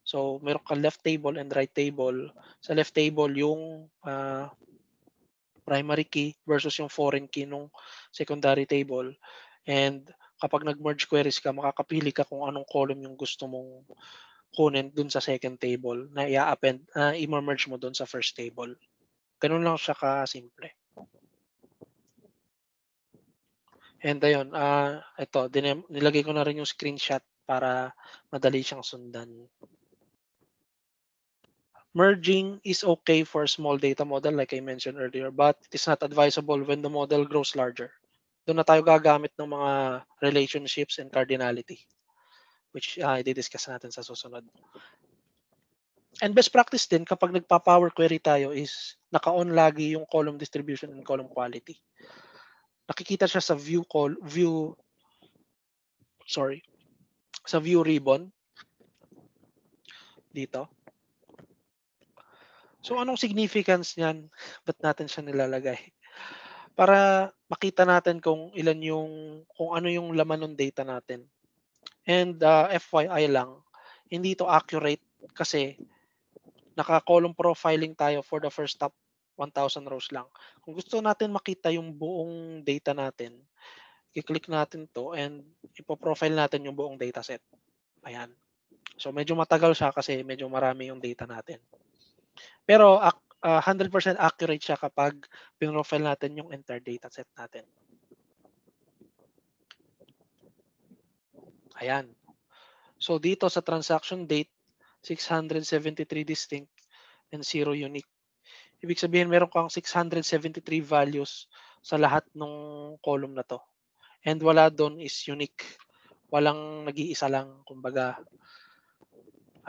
So, meron ka left table and right table. Sa left table, yung primary key versus yung foreign key nung secondary table. And kapag nag-merge queries ka, makakapili ka kung anong column yung gusto mong kunin dun sa second table na i-append, i-merge mo dun sa first table. Ganun lang siya ka-simple. And ayun, ito, nilagay ko na rin yung screenshot para madali siyang sundan. Merging is okay for a small data model like I mentioned earlier, but it is not advisable when the model grows larger. Doon na tayo gagamit ng mga relationships and cardinality, which i-discuss natin sa susunod. And best practice din kapag nagpa-power query tayo is naka-on lagi yung column distribution and column quality. Nakikita siya sa view ribbon dito. So anong significance niyan? Ba't natin siya nilalagay? Para makita natin kung ano yung laman ng data natin. And FYI lang, hindi ito accurate kasi naka-column profiling tayo for the first top 1,000 rows lang. Kung gusto natin makita yung buong data natin, i-click natin to and ipo-profile natin yung buong dataset. Ayan. So medyo matagal siya kasi medyo marami yung data natin. Pero 100% accurate siya kapag pinrofile natin yung entire dataset natin. Ayan. So dito sa transaction date, 673 distinct and 0 unique. Ibig sabihin meron kang 673 values sa lahat ng column na to. And wala doon is unique. Walang nag-iisa lang, kumbaga.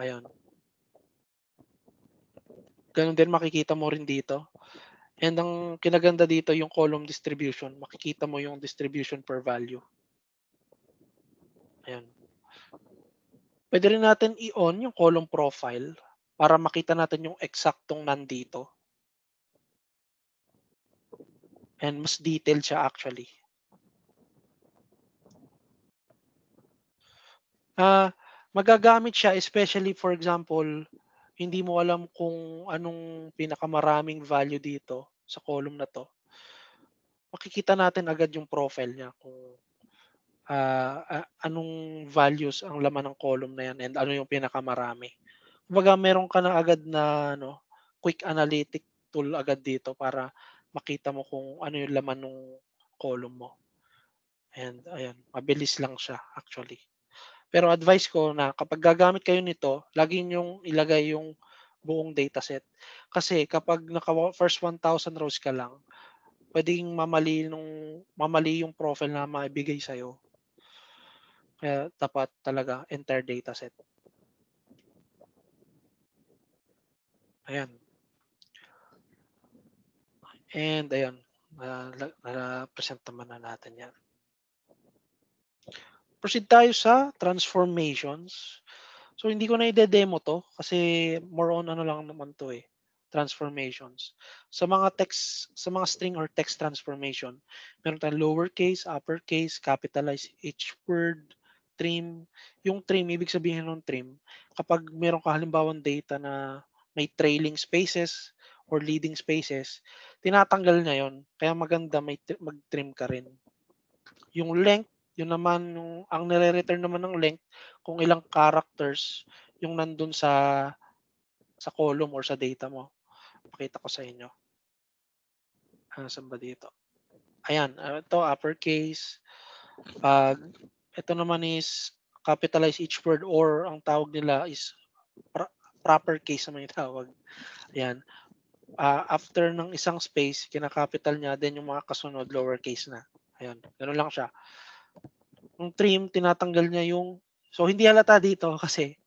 Ayun. Ganun din makikita mo rin dito. And ang kinaganda dito yung column distribution. Makikita mo yung distribution per value. Ayan. Pwede rin natin i-on yung column profile para makita natin yung eksaktong nandito. And mas detailed siya actually. Magagamit siya especially for example, hindi mo alam kung anong pinakamaraming value dito sa column na to. Makikita natin agad yung profile niya kung anong values ang laman ng column na yan and ano yung pinakamarami. Kumbaga meron ka na agad na quick analytic tool agad dito para makita mo kung ano yung laman ng column mo. And ayan, mabilis lang siya actually. Pero advice ko na kapag gagamit kayo nito, lagi niyong ilagay yung buong dataset. Kasi kapag first 1,000 rows ka lang, pwedeng mamali yung profile na maibigay sa'yo. Kaya dapat talaga entire dataset. Ayan. And ayan, na-present naman na natin yan. Proceed tayo sa transformations. So hindi ko na i-demo to kasi more on ano lang naman to transformations. Sa mga string or text transformation, meron tayong lowercase, uppercase, capitalize each word, trim. Yung trim, ibig sabihin ng trim, kapag meron ka halimbawang data na may trailing spaces or leading spaces, tinatanggal niya yon. Kaya maganda mag-trim ka rin. Yung length, yun naman, ang nire-return naman ng length, kung ilang characters yung nandun sa column or sa data mo. Pakita ko sa inyo. Saan ba dito? Ayan, ito uppercase. Ito naman is capitalize each word or ang tawag nila is proper case naman yung tawag. Ayan. after ng isang space, kinakapital niya, then yung mga kasunod, lowercase na. Ayun, ganun lang siya. Yung trim, tinatanggal niya yung, so hindi halata dito kasi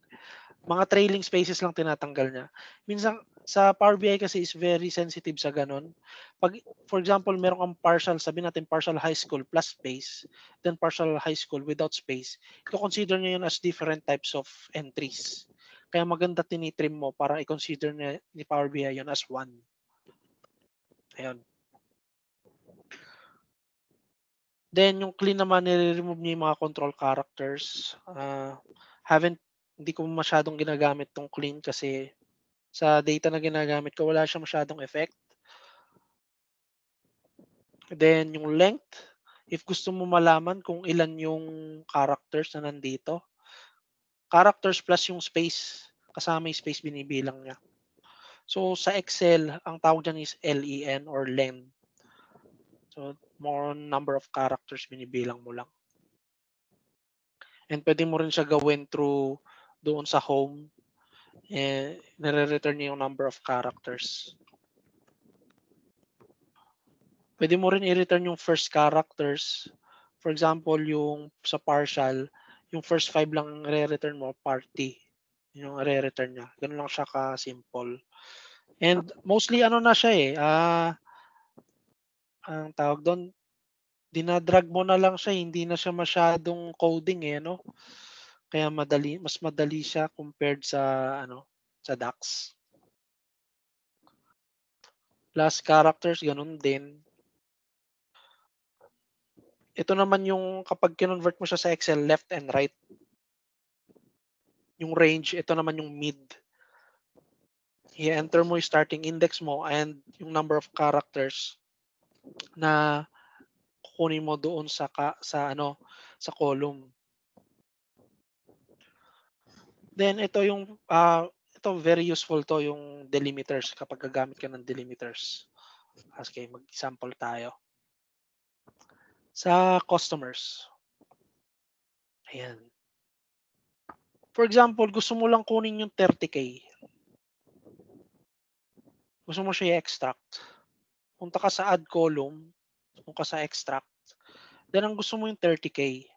mga trailing spaces lang tinatanggal niya. Minsan, sa Power BI kasi is very sensitive sa ganun. Pag, for example, meron kang partial, sabi natin partial high school plus space, then partial high school without space, i-consider niya yun as different types of entries. Kaya maganda tinitrim mo para i-consider niya ni Power BI yun as one. Ayun. Then, yung clean naman, nire-remove niya yung mga control characters. Hindi ko masyadong ginagamit tong clean kasi sa data na ginagamit ko, wala siya masyadong effect. Then, yung length, if gusto mo malaman kung ilan yung characters na nandito, characters plus yung space, kasama yung space binibilang niya. So, sa Excel, ang tawag dyan is LEN or len. So, more on number of characters binibilang mo lang. And pwede mo rin siya gawin through doon sa home. Nare-return niya yung number of characters. Pwede mo rin i-return yung first characters. For example, yung sa partial, yung first 5 lang re-return mo, party. Yung re-return niya. Ganun lang siya ka-simple. And mostly ano na siya eh, ang tawag doon, dinadrag mo na lang siya, hindi na siya masyadong coding eh, no? Kaya mas madali siya compared sa sa DAX. Last characters, ganun din. Ito naman yung kapag kinonvert mo siya sa Excel, left and right. Yung range, ito naman yung mid. I-enter mo yung starting index mo and yung number of characters na kukunin mo doon sa column. Then ito yung ito very useful to yung delimiters kapag gagamit ka ng delimiters. Okay, mag-sample tayo. Sa customers. Ayan. For example, gusto mo lang kunin yung 30K. Gusto mo siya i-extract. Punta ka sa add column, punta ka sa extract. Then ang gusto mo yung 30K.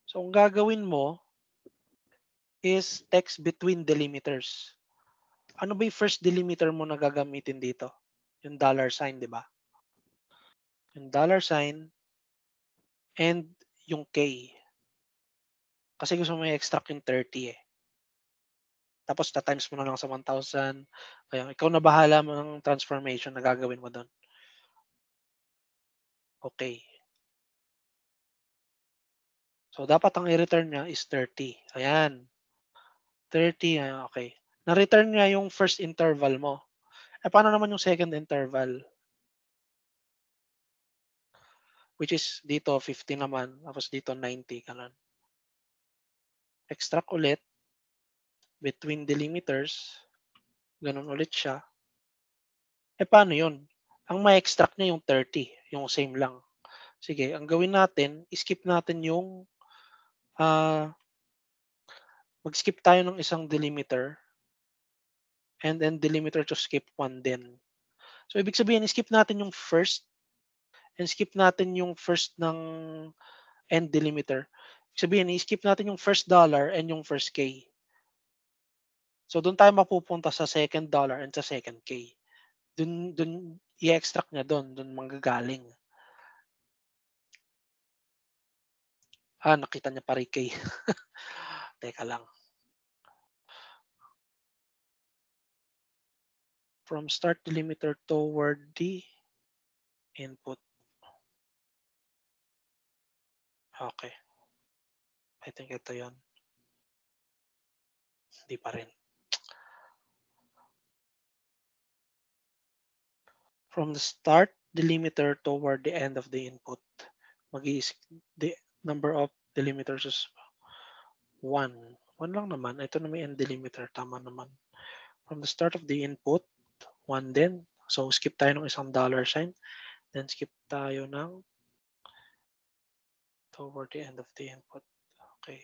So ang gagawin mo is text between delimiters. Ano ba yung first delimiter mo na gagamitin dito? Yung $sign, di ba? Yung $sign and yung K. Kasi gusto mo i-extract yung 30 eh. Tapos ta-times mo na lang sa 1,000. Kaya ikaw na bahala mo ng transformation na gagawin mo doon. Okay. So dapat ang i-return niya is 30. Ayan. 30, okay. Na-return niya yung first interval mo. Paano naman yung second interval? Which is dito 50 naman, tapos dito 90, ganun. Extract ulit between delimiters. Ganun ulit siya. Paano yun? Ang ma-extract niya yung 30, yung same lang. Sige, ang gawin natin, skip natin yung mag-skip tayo ng isang delimiter and then delimiter to skip one din. So, ibig sabihin, skip natin yung first and skip natin yung first ng end delimiter. Ibig sabihin, skip natin yung first dollar and yung first K. So, doon tayo mapupunta sa second dollar and sa second K. Doon i-extract niya doon manggagaling. Nakita niya pa rin K. Teka lang. From start delimiter toward the input. Okay. I think ito yun. Hindi pa rin. From the start delimiter toward the end of the input. The number of delimiters is 1. 1 lang naman. Ito na may end delimiter. Tama naman. From the start of the input, 1 din. So, skip tayo ng isang $sign. Then, skip tayo ng toward the end of the input. Okay.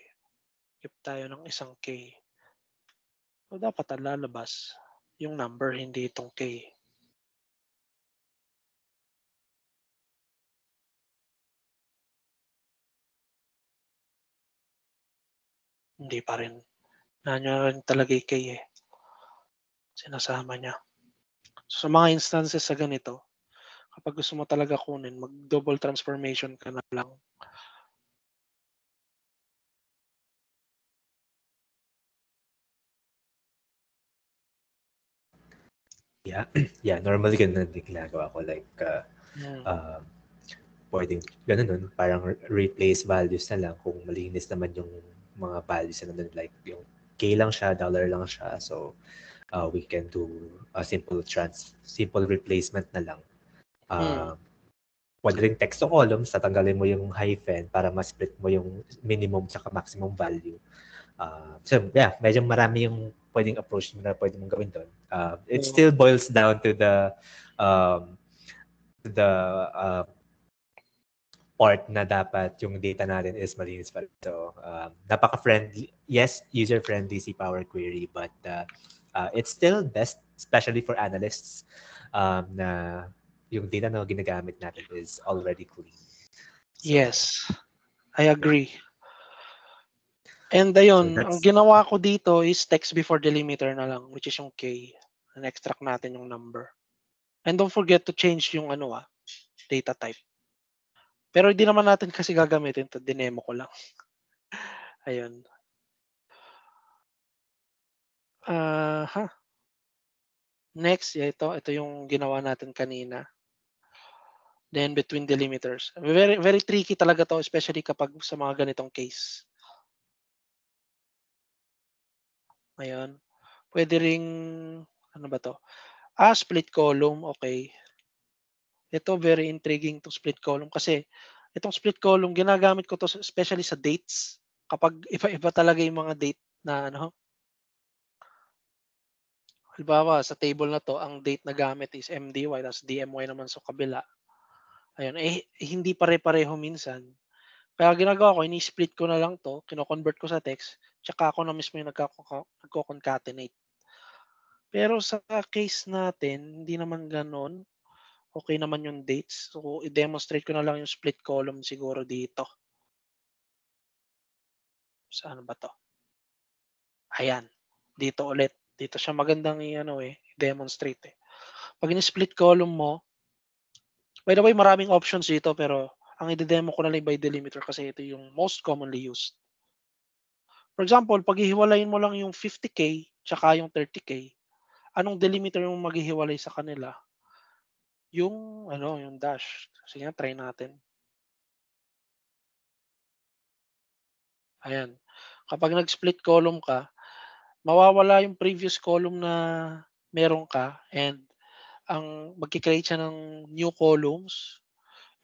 Skip tayo ng isang K. So, dapat lalabas yung number, hindi itong K. Hindi pa rin. Nanyo rin talaga yung K eh. Sinasama niya. So, sa mga instances sa ganito, kapag gusto mo talaga kunin, mag-double transformation ka na lang. Yeah. Yeah, normally ganun din ginagawa ko. Like, pwedeng ganun nun, parang replace values na lang kung malinis naman yung mga values na nandun. Like, yung K lang siya, dollar lang siya. So, we can do a simple replacement na lang. Pwede rin text to columns, tatanggalin mo yung hyphen para ma-split mo yung minimum sa maximum value. So yeah, medyo marami yung pwedeng approach na pwede mong gawin doon. It still boils down to the part na dapat yung data natin is malinis pa rin. So napaka-friendly, yes, user-friendly si Power Query, but it's still best, especially for analysts, na yung data na ginagamit natin is already clean. So, yes, I agree. And ayun, ang ginawa ko dito is text before delimiter na lang, which is yung K. And-extract natin yung number. And don't forget to change yung data type. Pero hindi naman natin kasi gagamitin ito. Dinemo ko lang. Ayun. Next, ito yung ginawa natin kanina. Then between delimiters. Very, very tricky talaga to, especially kapag sa mga ganitong case. Ayun. Pwede ring, ano ba to? Split column, okay. Ito, very intriguing to split column kasi itong split column, ginagamit ko to especially sa dates. Kapag iba-iba talaga yung mga date na halimbawa, sa table na to, ang date na gamit is MDY, tapos DMY naman sa kabila. Ayun, hindi pare-pareho minsan. Kaya ginagawa ko, ini-split ko na lang to, kino-convert ko sa text, tsaka ako na mismo yung nagko-concatenate. Pero sa case natin, hindi naman ganon. Okay naman yung dates. So, i-demonstrate ko na lang yung split column siguro dito. Saan ba to? Ayan. Dito ulit. Dito siya magandang i-demonstrate. Pag in-split column mo, by the way, maraming options dito pero ang i-demo ko na lang by delimiter kasi ito yung most commonly used. For example, pag hihiwalayin mo lang yung 50K tsaka yung 30K, anong delimiter yung maghihiwalay sa kanila? Yung dash. Sige nga, try natin. Ayan. Kapag nag-split column ka, mawawala yung previous column na meron ka and ang magki-create siya ng new columns,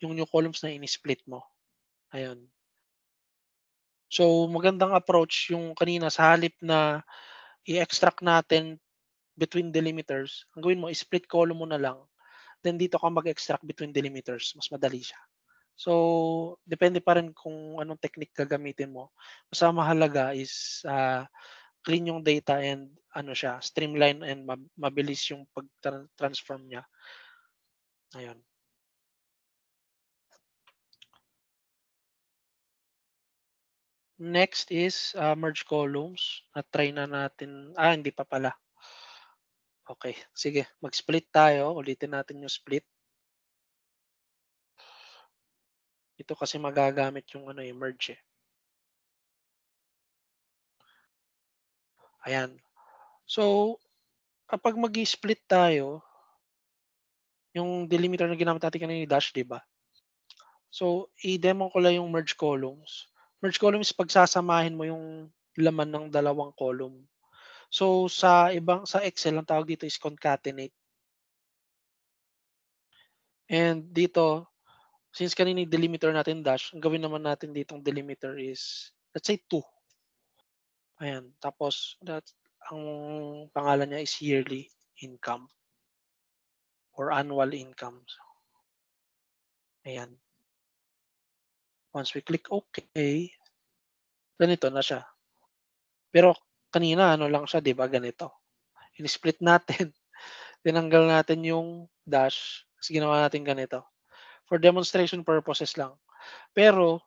yung new columns na ini-split mo. Ayun. So, magandang approach yung kanina sa halip na i-extract natin between delimiters, ang gawin mo, split column mo na lang. Then dito ka mag-extract between delimiters. Mas madali siya. So, depende pa rin kung anong technique gagamitin mo. Basta mahalaga is clean yung data and streamline and mabilis yung pag-transform niya. Ayun. Next is merge columns. Na-try na natin. Hindi pa pala. Okay. Sige, mag-split tayo. Ulitin natin yung split. Ito kasi magagamit yung merge eh. Ayan. So, kapag mag-split tayo, yung delimiter na ginamit natin kanina yung dash, di ba? So, i-demo ko lang yung merge columns. Merge columns, pagsasamahin mo yung laman ng dalawang column. So, sa Excel, ang tawag dito is concatenate. And dito, since kanina yung delimiter natin dash, ang gawin naman natin ditong delimiter is, let's say 2. Ayan. Tapos, ang pangalan niya is yearly income or annual income. Ayan. Once we click OK, ganito na siya. Pero kanina ano lang siya, 'di ba, ganito. In-split natin, tinanggal natin yung dash, tapos ginawa natin ganito. For demonstration purposes lang. Pero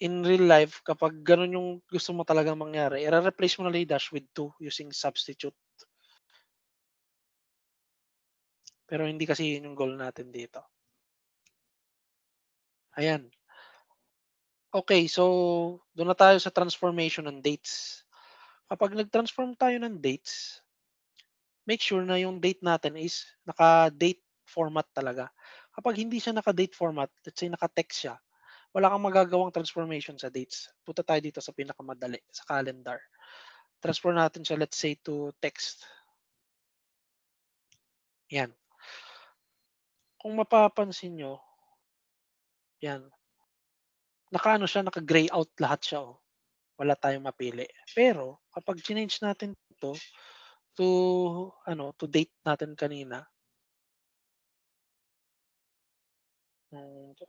in real life, kapag gano'n yung gusto mo talagang mangyari, ire-replace mo na lang yung dash with 2 using substitute. Pero hindi kasi yun yung goal natin dito. Ayan. Okay, so doon na tayo sa transformation ng dates. Kapag nag-transform tayo ng dates, make sure na yung date natin is naka-date format talaga. Kapag hindi siya naka-date format, let's say naka-text siya, wala kang magagawang transformation sa dates. Punta tayo dito sa pinakamadali, sa calendar. Transfer natin siya, let's say, to text. Yan. Kung mapapansin nyo, yan, naka-ano siya, naka-gray out lahat siya. Oh. Wala tayong mapili. Pero, kapag change natin ito to date natin kanina,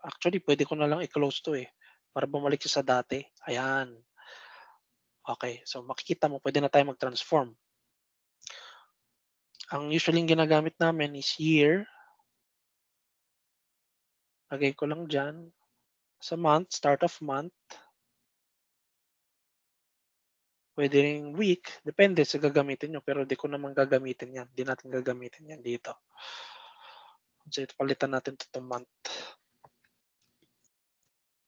actually, pwede ko na lang i-close to para bumalik siya sa dati. Ayan. Okay, so makikita mo, pwede na tayo mag-transform. Ang usually ginagamit namin is year. Lagay ko lang dyan. Sa month, start of month. Pwede ring week, depende sa gagamitin nyo, pero di ko naman gagamitin yan. Di natin gagamitin yan dito. So, ito, palitan natin ito month.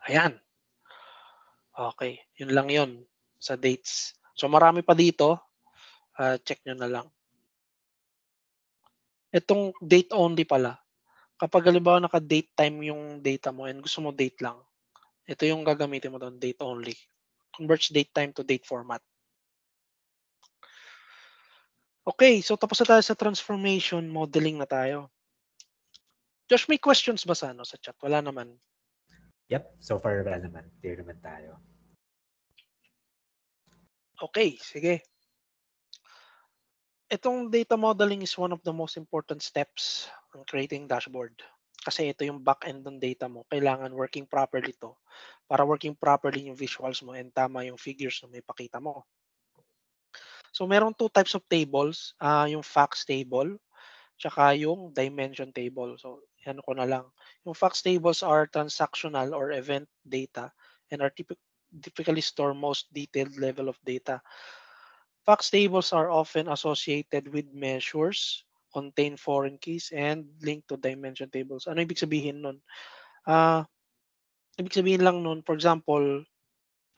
Ayan. Okay, yun lang yun sa dates. So, marami pa dito. Check nyo na lang. Itong date only pala. Kapag halimbawa naka-date time yung data mo and gusto mo date lang, ito yung gagamitin mo doon, date only. Converts date time to date format. Okay, so tapos na tayo sa transformation, modeling na tayo. Josh, may questions ba sa chat? Wala naman. Yep, so far wala naman. Clear naman tayo. Okay, sige. Itong data modeling is one of the most important steps in creating dashboard. Kasi ito yung back-end ng data mo. Kailangan working properly to para working properly yung visuals mo and tama yung figures na may pakita mo. So, meron 2 types of tables. Yung facts table, tsaka yung dimension table. So, yan ko na lang. Yung facts tables are transactional or event data and are typically store most detailed level of data. Facts tables are often associated with measures, contain foreign keys, and link to dimension tables. Ano ibig sabihin nun? Ibig sabihin lang nun, for example,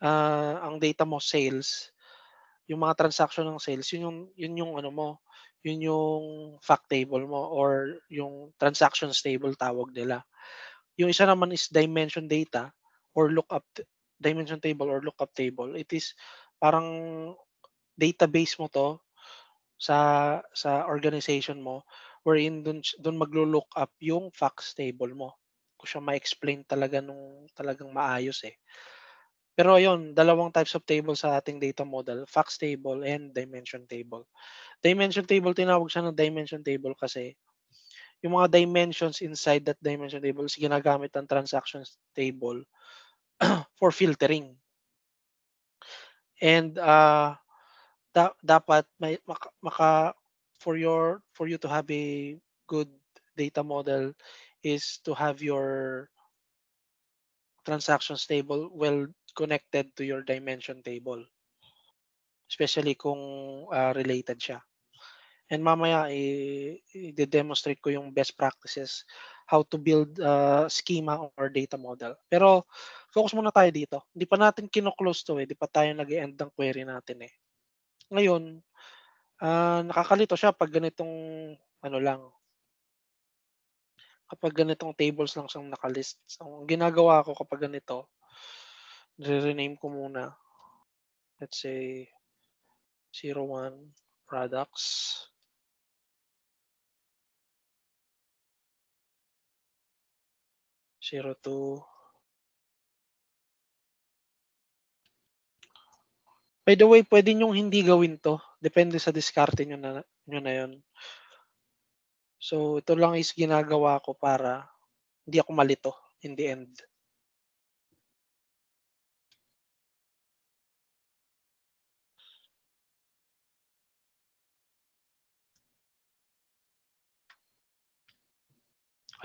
ang data mo sales, yung mga transaction ng sales, yun yung ano mo, yun yung fact table mo or yung transactions table tawag nila. Yung isa naman is dimension data or dimension table or lookup table. It is parang database mo to sa organization mo wherein dun maglo-look up yung facts table mo. Kung siya ma-explain talaga nung talagang maayos Pero ayun, dalawang types of table sa ating data model, facts table and dimension table. Dimension table, tinawag siya ng dimension table kasi yung mga dimensions inside that dimension table is ginagamit ng transactions table for filtering. And dapat may for you to have a good data model is to have your transactions table well connected to your dimension table. Especially kung related siya. And mamaya i-demonstrate ko yung best practices how to build schema or data model. Pero focus muna tayo dito. Hindi pa natin kino-close to Hindi pa tayo nag-end ng query natin Ngayon, nakakalito siya pag ganitong ano lang. Kapag ganitong tables lang siyang nakalist. So, ang ginagawa ko kapag ganito, rename ko muna. Let's say 01 products. 02. By the way, pwede nyong hindi gawin to. Depende sa diskarte nyo na yun. So, ito lang is ginagawa ko para hindi ako malito in the end.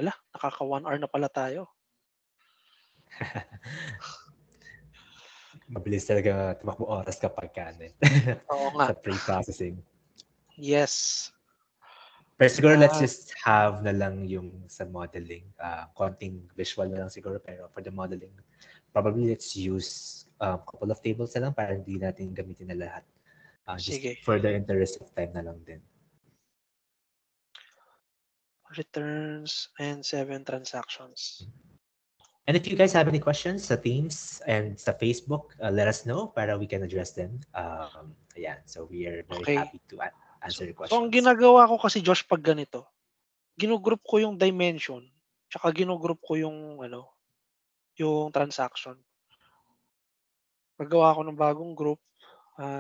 Hala, nakaka 1 hour na pala tayo. Mabilis talaga tumakbo oras kapag Oo nga. sa pre-processing. Yes. Pero siguro let's just have na lang yung sa modeling. Konting visual na lang siguro, pero for the modeling, probably let's use couple of tables na lang para hindi natin gamitin na lahat. Just Sige. for the interest of time na lang din. Returns and 7 transactions. And if you guys have any questions sa Teams and sa Facebook, let us know para we can address them. Ayan, so we are very happy to answer your questions. So ang ginagawa ko kasi, Josh, pag ganito, ginugroup ko yung dimension, tsaka ginugroup ko yung yung transaction. Paggawa ko ng bagong group,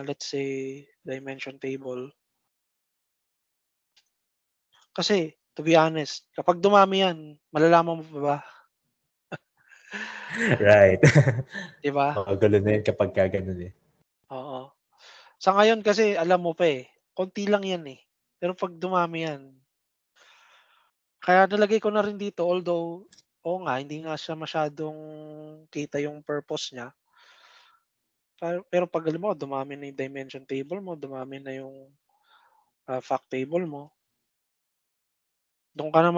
let's say dimension table. Kasi to be honest, kapag dumami yan, malalaman mo pa ba? Right. Diba? Magulo na yun kapag ganun eh. Oo. Sa ngayon kasi alam mo pa konti lang yan Pero pag dumami yan, kaya nalagay ko na rin dito, although oo nga, hindi nga siya masyadong kita yung purpose niya. Pero pag alam mo, dumami na yung dimension table mo, dumami na yung fact table mo, doon ka na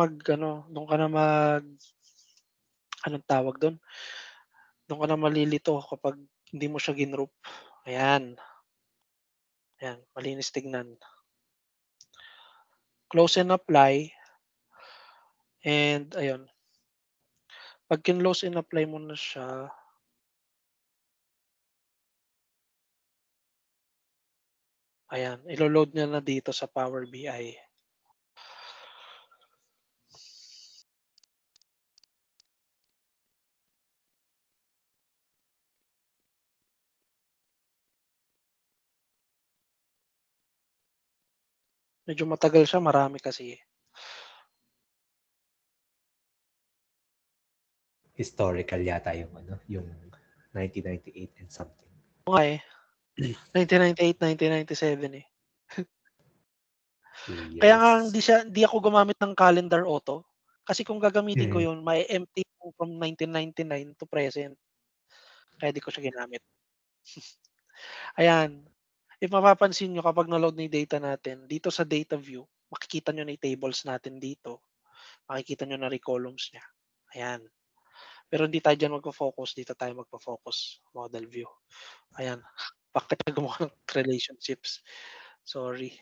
anong tawag doon? Doon ka na malilito kapag hindi mo siya ginroup. Ayan. Ayan, malinis tignan. Close and apply. And ayun. Pag kin-close and apply mo na siya, ayan, ilo-load niya na dito sa Power BI. Medyo matagal siya, marami kasi. Historical yata yung yung 1998 and something. Oo nga 1998, 1997 Kaya nga hindi ako gumamit ng calendar auto. Kasi kung gagamitin ko yun, may empty from 1999 to present. Kaya di ko siya ginamit. Ayan. If mapapansin nyo kapag na-load na yung data natin, dito sa data view, makikita nyo na yung tables natin dito. Makikita nyo na rin columns niya. Ayan. Pero hindi tayo dyan magpo-focus. Dito tayo magpo-focus. Model view. Ayan. Bakit gumawa ng relationships? Sorry.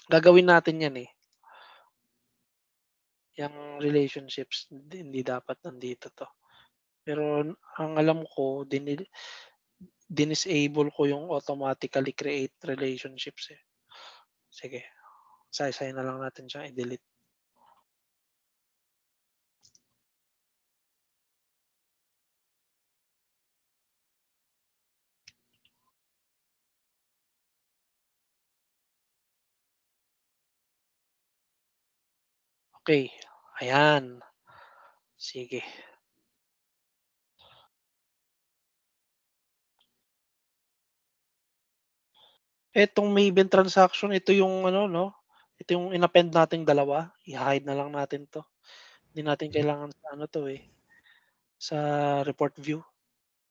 Gagawin natin yan Yung relationships, hindi dapat nandito to. Pero ang alam ko, disable ko yung automatically create relationships Sige. Isa-isahin na lang natin siya i-delete. Okay. Ayan. Sige. Etong Maven transaction, ito yung ito yung in-append nating dalawa. I-hide na lang natin 'to. Hindi natin kailangan sa sa report view.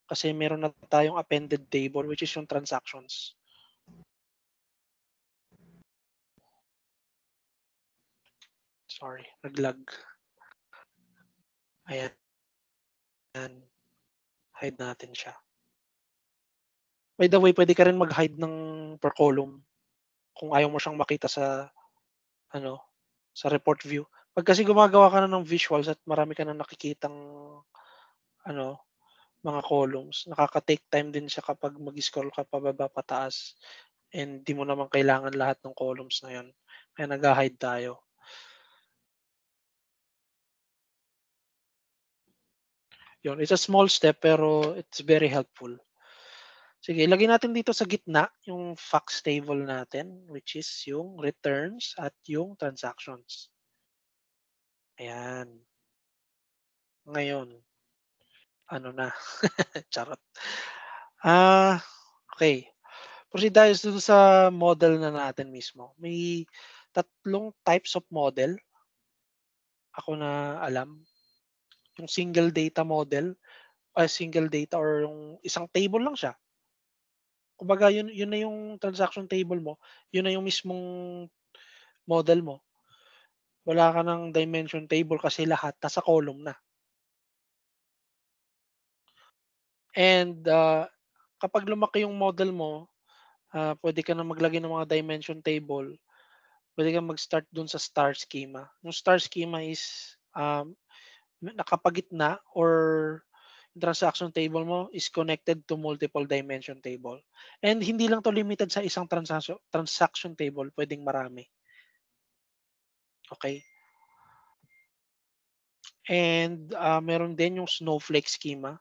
Kasi meron na tayong appended table which is yung transactions. Sorry, nag-lag. Ayan. Hide natin siya. By the way, pwede ka rin mag-hide ng per column kung ayaw mo siyang makita sa sa report view. Pag kasi gumagawa ka na ng visuals at marami ka na nakikitang mga columns, nakaka-take time din siya kapag mag-scroll ka pababa pataas and di mo naman kailangan lahat ng columns na 'yon. Kaya nag-hide tayo. Yun, it's a small step pero it's very helpful. Sige, ilagay natin dito sa gitna yung facts table natin which is yung returns at yung transactions. Ayan. Ngayon, na, charot. Okay. Proceed tayo sa model na natin mismo. May tatlong types of model. ako na alam. Yung single data model, single data or yung isang table lang siya. Kumbaga yun na yung transaction table mo, yun na yung mismong model mo. Wala ka ng dimension table kasi lahat nasa column na. And kapag lumaki yung model mo, pwede ka na maglagay ng mga dimension table. Pwede kang mag-start dun sa star schema. Yung star schema is nakapagitna or yung transaction table mo is connected to multiple dimension table. And hindi lang to limited sa isang transaction table, pwedeng marami. Okay? And meron din yung snowflake schema.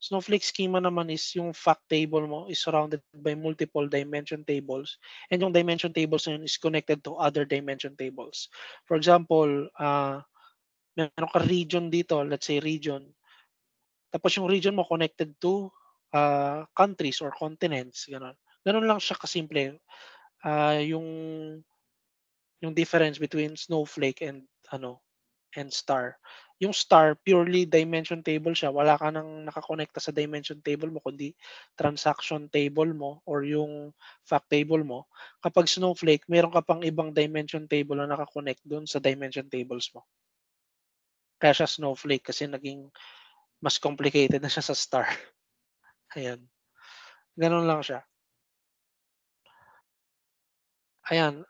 Snowflake schema naman is yung fact table mo is surrounded by multiple dimension tables, and yung dimension tables na yun is connected to other dimension tables. For example, meron ka region dito, let's say region. Tapos yung region mo connected to countries or continents, gano'n. Gano'n lang siya kasimple. Yung difference between snowflake and star. Yung star, purely dimension table siya. Wala ka nang nakakonekta sa dimension table mo, kundi transaction table mo or yung fact table mo. Kapag snowflake, meron ka pang ibang dimension table na nakakonect doon sa dimension tables mo. Kaya siya snowflake kasi naging mas complicated na siya sa star. Ayan. Ganun lang siya. Ayan.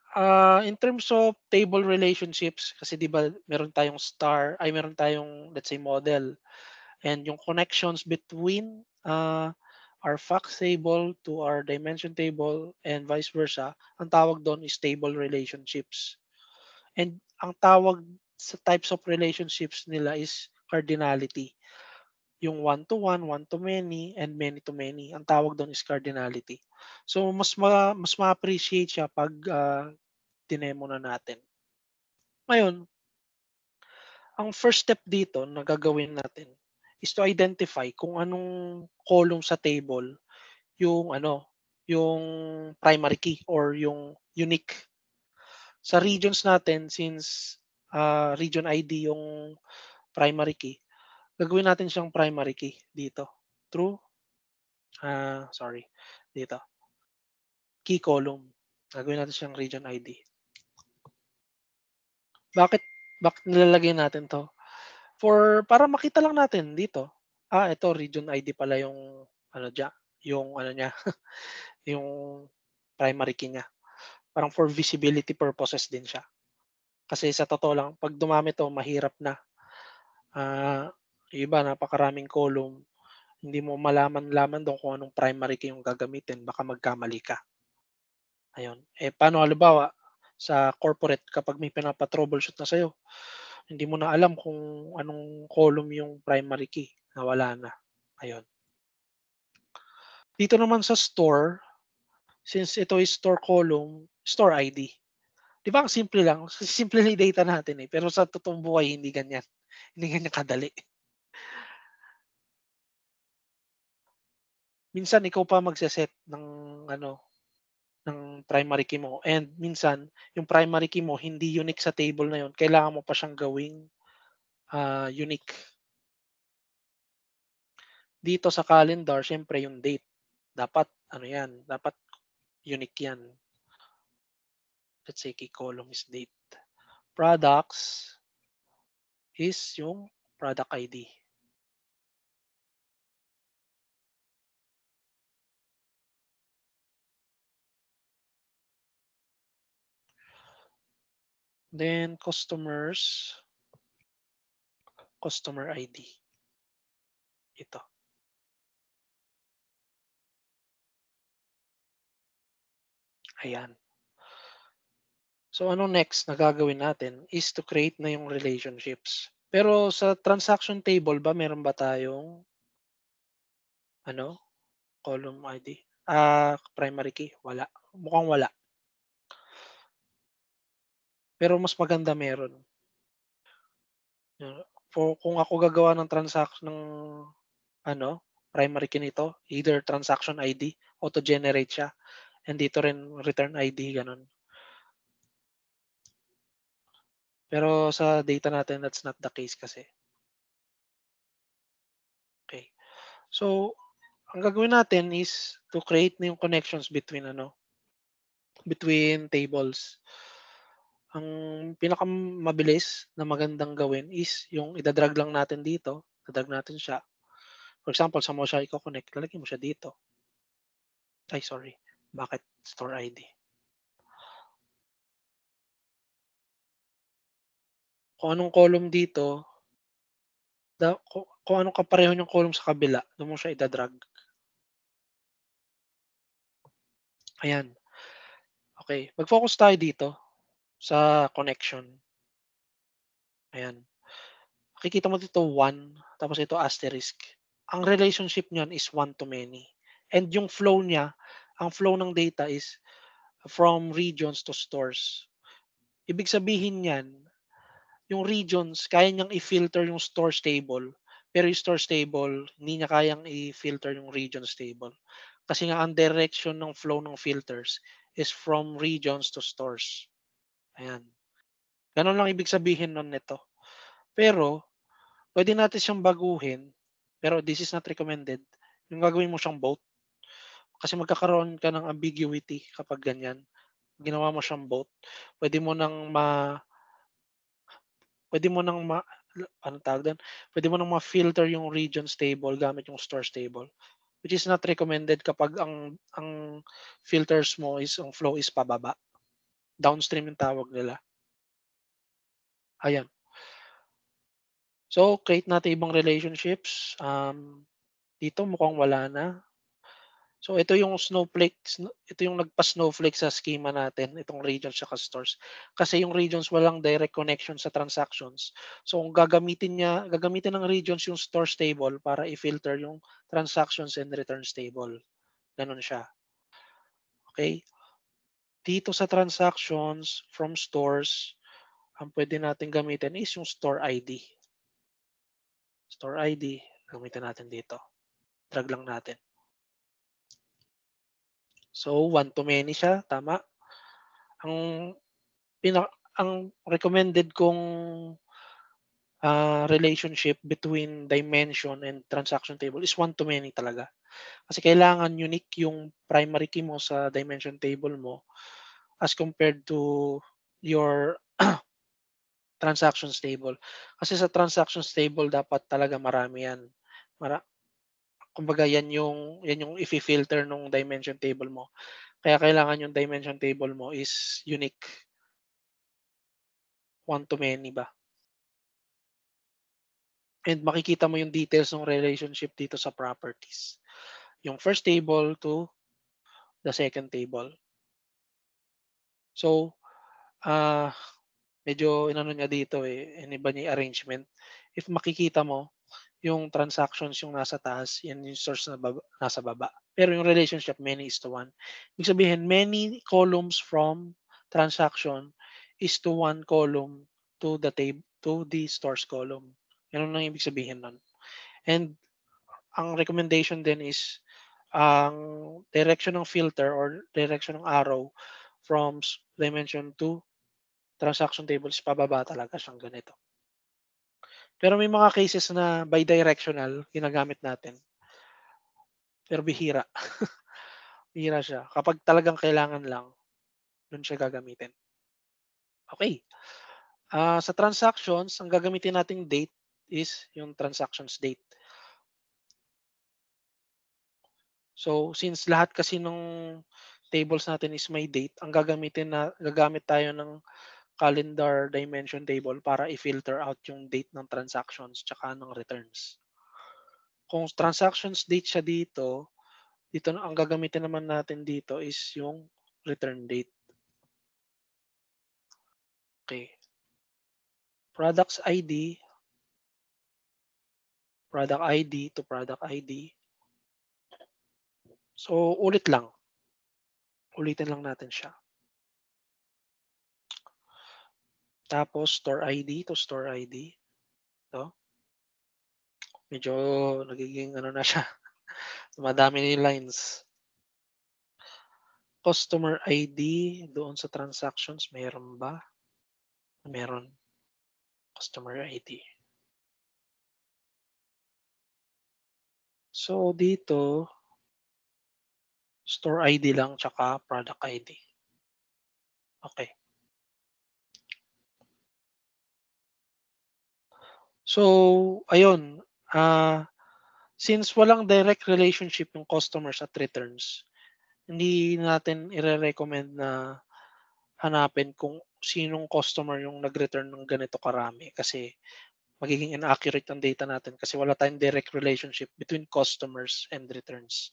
In terms of table relationships, kasi di ba meron tayong star, meron tayong, let's say, model. And yung connections between our fact table to our dimension table and vice versa, ang tawag doon is table relationships. And ang tawag sa types of relationships nila is cardinality. Yung one-to-one, one-to-many, and many-to-many. Ang tawag doon is cardinality. So, mas ma-appreciate siya pag dinemo na natin. Ngayon, ang first step dito na gagawin natin is to identify kung anong column sa table yung yung primary key or yung unique. Sa regions natin, since region ID yung primary key, gagawin natin siyang primary key dito through dito key column. Gagawin natin siyang region ID. Bakit nilalagay natin to? Para makita lang natin dito. Ito region ID pala yung niya, yung primary key niya. Parang for visibility purposes din siya. Kasi sa totoo lang, pag dumami to, mahirap na. Iba, napakaraming column. Hindi mo malaman doon kung anong primary key yung gagamitin. Baka magkamali ka. Ayun. Paano halimbawa, sa corporate, kapag may pinapa-troubleshoot na sa'yo, hindi mo na alam kung anong column yung primary key. Nawala na. Ayun. Dito naman sa store, since ito is store column, store ID. Di ba ang simple lang? Simple na yung data natin Pero sa totoong buhay, hindi ganyan. Hindi ganyan kadali. Minsan, ikaw pa magse-set ng ng primary key mo. And minsan, yung primary key mo, hindi unique sa table na yun. Kailangan mo pa siyang gawing unique. Dito sa calendar, syempre yung date. Dapat, dapat unique yan. Let's say key column is date. Products is yung product ID. Then customer ID. Ito. Ayan. So ano next na gagawin natin is to create na yung relationships. Pero sa transaction table ba, meron ba tayong column ID? Primary key? Wala. Mukhang wala. Pero mas maganda meron. Kung ako gagawa ng transaction ng primary key nito, either transaction ID, auto-generate siya. And dito rin return ID, ganun. Pero sa data natin, that's not the case kasi. Okay. So, ang gagawin natin is to create na yung connections between between tables. Ang pinakamabilis na magandang gawin is yung idadrag lang natin dito, dadrag natin siya. For example, sa mo siya i-connect, lalagyan mo siya dito. Ay, sorry. Bakit store ID? Kung anong column dito, kung anong kapareho yung column sa kabila, doon mo siya idadrag. Ayan. Okay. Mag-focus tayo dito sa connection. Ayan. Makikita mo dito 1, tapos ito asterisk. Ang relationship niyan is 1 to many. And yung flow niya, ang flow ng data is from regions to stores. Ibig sabihin niyan, yung regions, kaya niyang i-filter yung stores table. Pero yung stores table, hindi niya kayang i-filter yung regions table. Kasi nga, ang direction ng flow ng filters is from regions to stores. Ayan. Ganon lang ibig sabihin nun nito. Pero, pwede natin siyang baguhin, pero this is not recommended. Yung gagawin mo siyang both. Kasi magkakaroon ka ng ambiguity kapag ganyan. Ginawa mo siyang both. Pwede mo nang anong tawag doon? Pwede mo nang ma-filter yung regions table gamit yung stores table. Which is not recommended kapag ang filters mo is, ang flow is pababa. Downstream yung tawag nila. Ayan. So, create natin ibang relationships. Dito mukhang wala na. So, ito yung ito yung nagpa-snowflake sa schema natin, itong regions at stores. Kasi yung regions walang direct connection sa transactions. So, kung gagamitin ng regions yung stores table para i-filter yung transactions and returns table. Ganun siya. Okay? Dito sa transactions from stores, ang pwede natin gamitin is yung store ID. Store ID, gamitin natin dito. Drag lang natin. So, 1 to many siya, tama? Ang recommended kong relationship between dimension and transaction table is 1 to many talaga. Kasi kailangan unique yung primary key mo sa dimension table mo as compared to your transactions table. Kasi sa transactions table dapat talaga marami yan. Kumbaga yan yung i-filter nung dimension table mo. Kaya kailangan yung dimension table mo is unique. 1 to many ba? And makikita mo yung details ng relationship dito sa properties. Yung first table to the second table. So, medyo inano niya dito iniba niya arrangement. If makikita mo, yung transactions yung nasa taas, yan yung source na nasa baba. Pero yung relationship, many is to 1. Ibig sabihin, many columns from transaction is to 1 column to the stores column. Yan ang ibig sabihin nun. And ang recommendation din is ang direction ng filter or direction ng arrow from dimension to transaction tables pababa talaga siyang ganito. Pero may mga cases na bidirectional ginagamit natin. Pero bihira. Bihira siya. Kapag talagang kailangan lang, doon siya gagamitin. Okay. Sa transactions, ang gagamitin nating date is yung transactions date. So, since lahat kasi ng tables natin is may date, ang gagamit tayo ng calendar dimension table para i-filter out yung date ng transactions tsaka ng returns. Kung transactions date siya dito ang gagamitin naman natin dito is yung return date. Okay. Products ID, product ID to product ID. So, ulit lang. Ulitin lang natin siya. Tapos, store ID to store ID. Ito. Medyo nagiging ano na siya. Madami na yung lines. Customer ID doon sa transactions, meron ba? Meron. Customer ID. So, dito, store ID lang tsaka product ID. Okay. So, ayun. Since walang direct relationship yung customers at returns, hindi natin ire-recommend na hanapin kung sinong customer yung nag-return ng ganito karami kasi magiging inaccurate ang data natin kasi wala tayong direct relationship between customers and returns.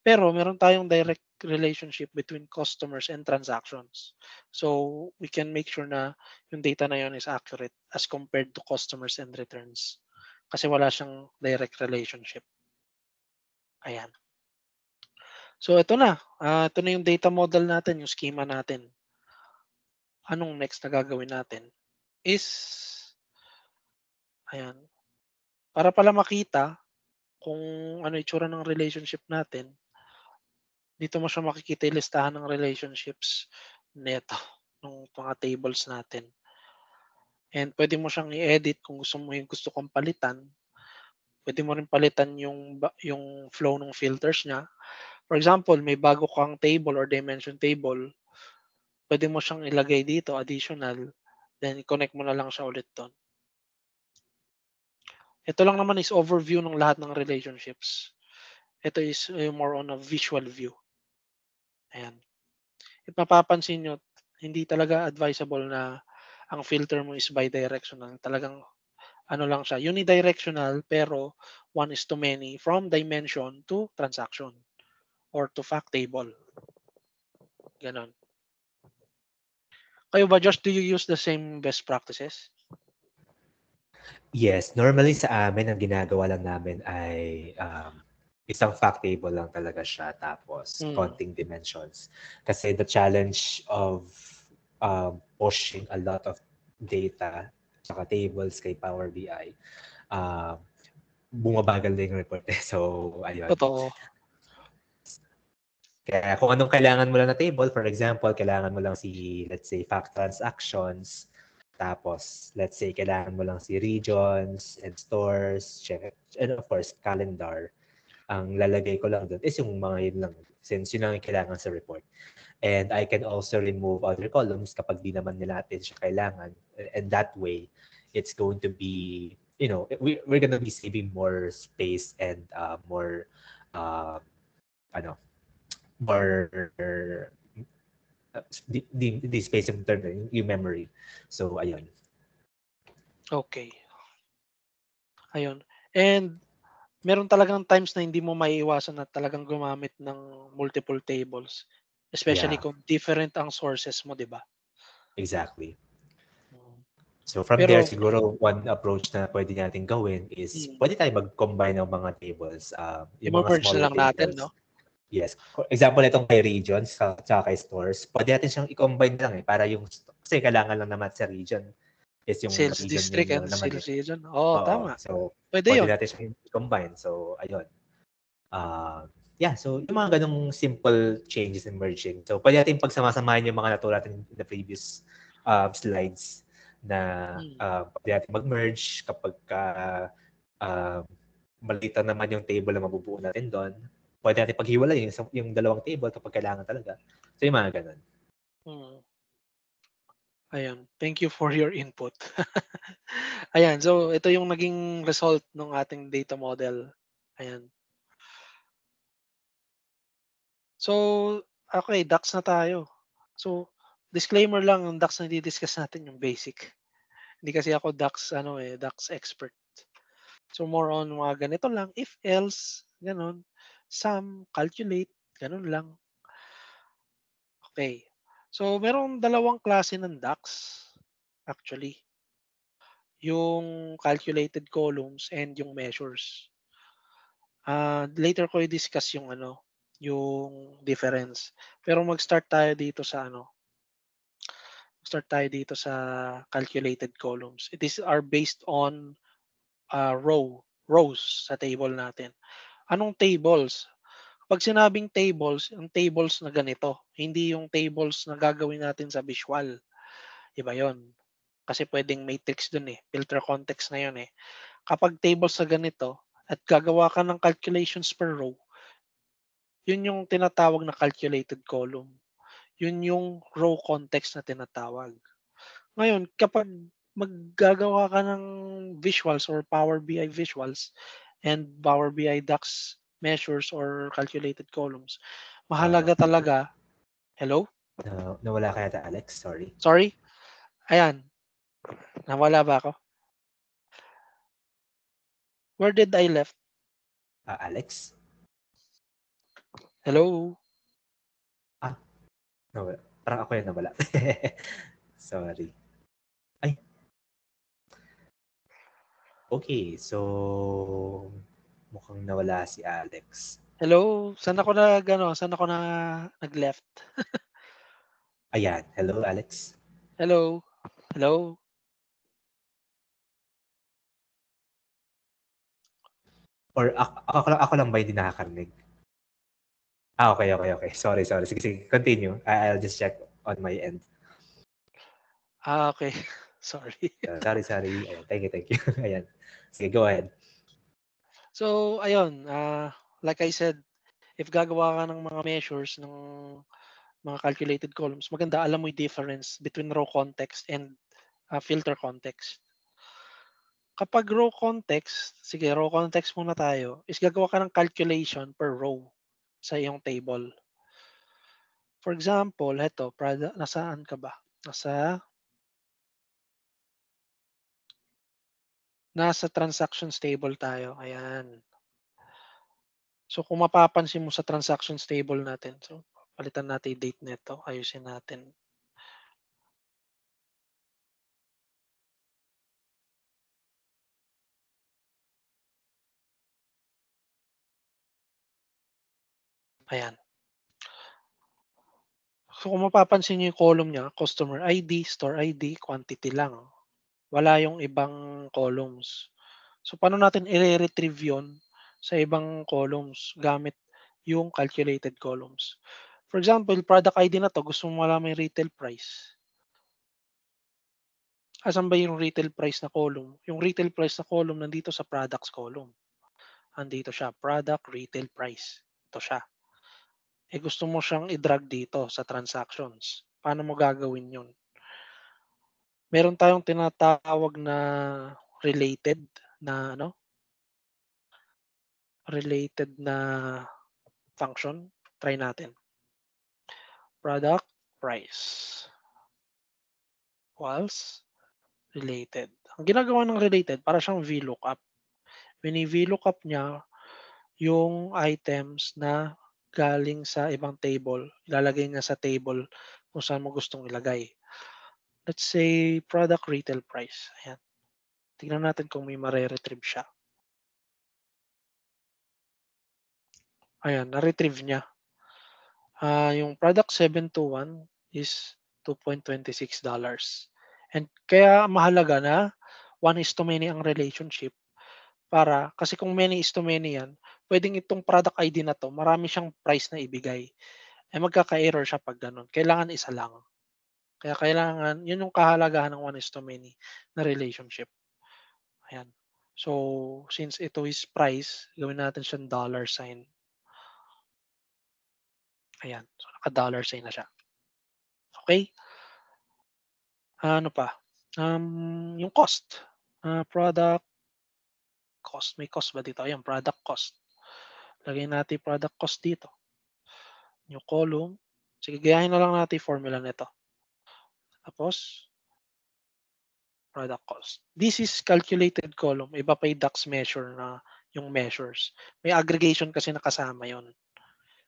Pero meron tayong direct relationship between customers and transactions. So we can make sure na yung data na yun is accurate as compared to customers and returns. Kasi wala siyang direct relationship. Ayan. So ito na. Ito na yung data model natin, yung schema natin. Anong next na gagawin natin is, ayan, para pala makita kung ano itsura ng relationship natin, dito mo siya makikita yung listahan ng relationships neto, ng mga tables natin. And pwede mo siyang i-edit kung gusto kong palitan. Pwede mo rin palitan yung flow ng filters niya. For example, may bago kang table or dimension table, pwede mo siyang ilagay dito, additional, then connect mo na lang siya ulit doon. Ito lang naman is overview ng lahat ng relationships. Ito is more on a visual view. Ayan. If mapapansin nyo, hindi talaga advisable na ang filter mo is bidirectional. Talagang ano lang siya, unidirectional pero one is to many from dimension to transaction or to fact table. Ganon. Kayo ba, Josh, do you use the same best practices? Yes, normally sa amin ang ginagawa lang namin ay isang fact table lang talaga siya tapos konting dimensions. Kasi the challenge of pushing a lot of data saka tables kay Power BI, bumabagal din yung report. So, ayun. Totoo. Kaya kung anong kailangan mo lang na table, for example, kailangan mo lang let's say, fact transactions, tapos, let's say, kailangan mo lang si regions and stores, and of course, calendar. Ang lalagay ko lang doon is yung mga yun lang, since yun lang yung kailangan sa report. And I can also remove other columns kapag di naman nila natin siya kailangan. And that way, it's going to be, we're going to be saving more space and more, the space in terms of yung memory. So, ayun. Okay. Ayun. And meron talagang times na hindi mo maiiwasan na talagang gumamit ng multiple tables. Especially kung different ang sources mo, di ba? Exactly. So from there, siguro one approach na pwede natin gawin is pwede tayo mag-combine ng mga tables. Yung mga smaller lang tables. natin, no? Yes. For example, itong kay regions at kay stores, pwede natin siyang i-combine lang para yung, kasi kailangan lang naman sa region is yung sales region district and naman sales region. Oo, tama. So, pwede yun. natin siyang i-combine. So, ayun. So yung mga ganong simple changes and merging. So, pwede natin pagsamasamahin yung mga natulad natin in the previous slides na pwede natin mag-merge kapag malita naman yung table na mabubuo natin doon. Pwede natin paghiwalay yung dalawang table kapag kailangan talaga. So, yung mga ganon. Ayan. Thank you for your input. Ayan. So, ito yung naging result ng ating data model. Ayan. So, okay, DAX na tayo. So, disclaimer lang, yung DAX na di-discuss natin yung basic. Hindi kasi ako DAX expert. So, more on mga ganito lang. If else, ganon. Sum, calculate, ganon lang. Okay. So, merong dalawang klase ng DAX, actually. Yung calculated columns and yung measures. Later ko i-discuss yung yung difference. Pero mag-start tayo dito sa calculated columns. These are based on rows sa table natin. Anong tables? Pag sinabing tables, yung tables na ganito, hindi yung tables na gagawin natin sa visual. Iba yon. Kasi pwedeng matrix dun eh. Filter context na yun eh. Kapag table sa ganito at gagawa ka ng calculations per row, yun yung tinatawag na calculated column. Yun yung row context na tinatawag. Ngayon, kapag maggagawa ka ng visuals or Power BI visuals and Power BI DAX measures or calculated columns, mahalaga talaga. Hello? Nawala ka yata, Alex. Sorry. Sorry? Ayan. Nawala ba ako? Where did I left? Alex? Hello? Nawala. Parang ako yung nawala. Sorry. Ay. Okay, so mukhang nawala si Alex. Hello? Saan ako na nag-left? Ayan. Hello, Alex. Hello? Hello? Or ako lang ba hindi nakakarinig? Okay. Sorry. Sige. Continue. I'll just check on my end. Okay. Sorry. Sorry. Ayan, thank you. Ayan. Sige, go ahead. So, ayun. Like I said, if gagawa ka ng mga measures ng mga calculated columns, maganda alam mo yung difference between row context and filter context. Kapag row context, sige, row context muna tayo, is gagawa ka ng calculation per row sa iyong table. For example, eto, nasaan ka ba? Nasa transactions table tayo. Ayan. So kung mapapansin mo sa transactions table natin, so palitan natin yung date nito, ayusin natin. Ayan. So kung mapapansin niyo yung column niya, customer ID, store ID, quantity lang. Wala yung ibang columns. So paano natin i-retrieve yun sa ibang columns gamit yung calculated columns? For example, product ID na to, gusto mo malaman yung retail price. Asan ba yung retail price na column? Yung retail price na column nandito sa products column. Andito siya, product retail price. Ito siya. Gusto mo siyang i-drag dito sa transactions. Paano mo gagawin yun? Meron tayong tinatawag na related na function. Try natin. Product price equals related. Ang ginagawa ng related, para siyang VLOOKUP. VLOOKUP niya yung items na galing sa ibang table. Ilalagay niya sa table kung saan mo gustong ilagay. Let's say product retail price. Ayan. Tingnan natin kung may mare-retrieve siya. Ayan, na-retrieve niya. Yung product 721 is $2.26. And kaya mahalaga na 1:many ang relationship kasi kung many is to many yan, pwedeng itong product ID na to, marami siyang price na ibigay. Magkaka-error siya pag ganun. Kailangan isa lang. Kaya kailangan, yun yung kahalagahan ng 1:many na relationship. Ayan. So, since ito is price, gawin natin siyang $sign. Ayan. So, naka $sign na siya. Okay? Ano pa? Yung cost. Product cost. May cost ba dito? Ayan, product cost. Lagay natin product cost dito. Yung column. Sige, gayahin na lang natin yung formula nito. Tapos, product cost. This is calculated column. Iba pa yung DAX measure na yung measures. May aggregation kasi nakasama yon.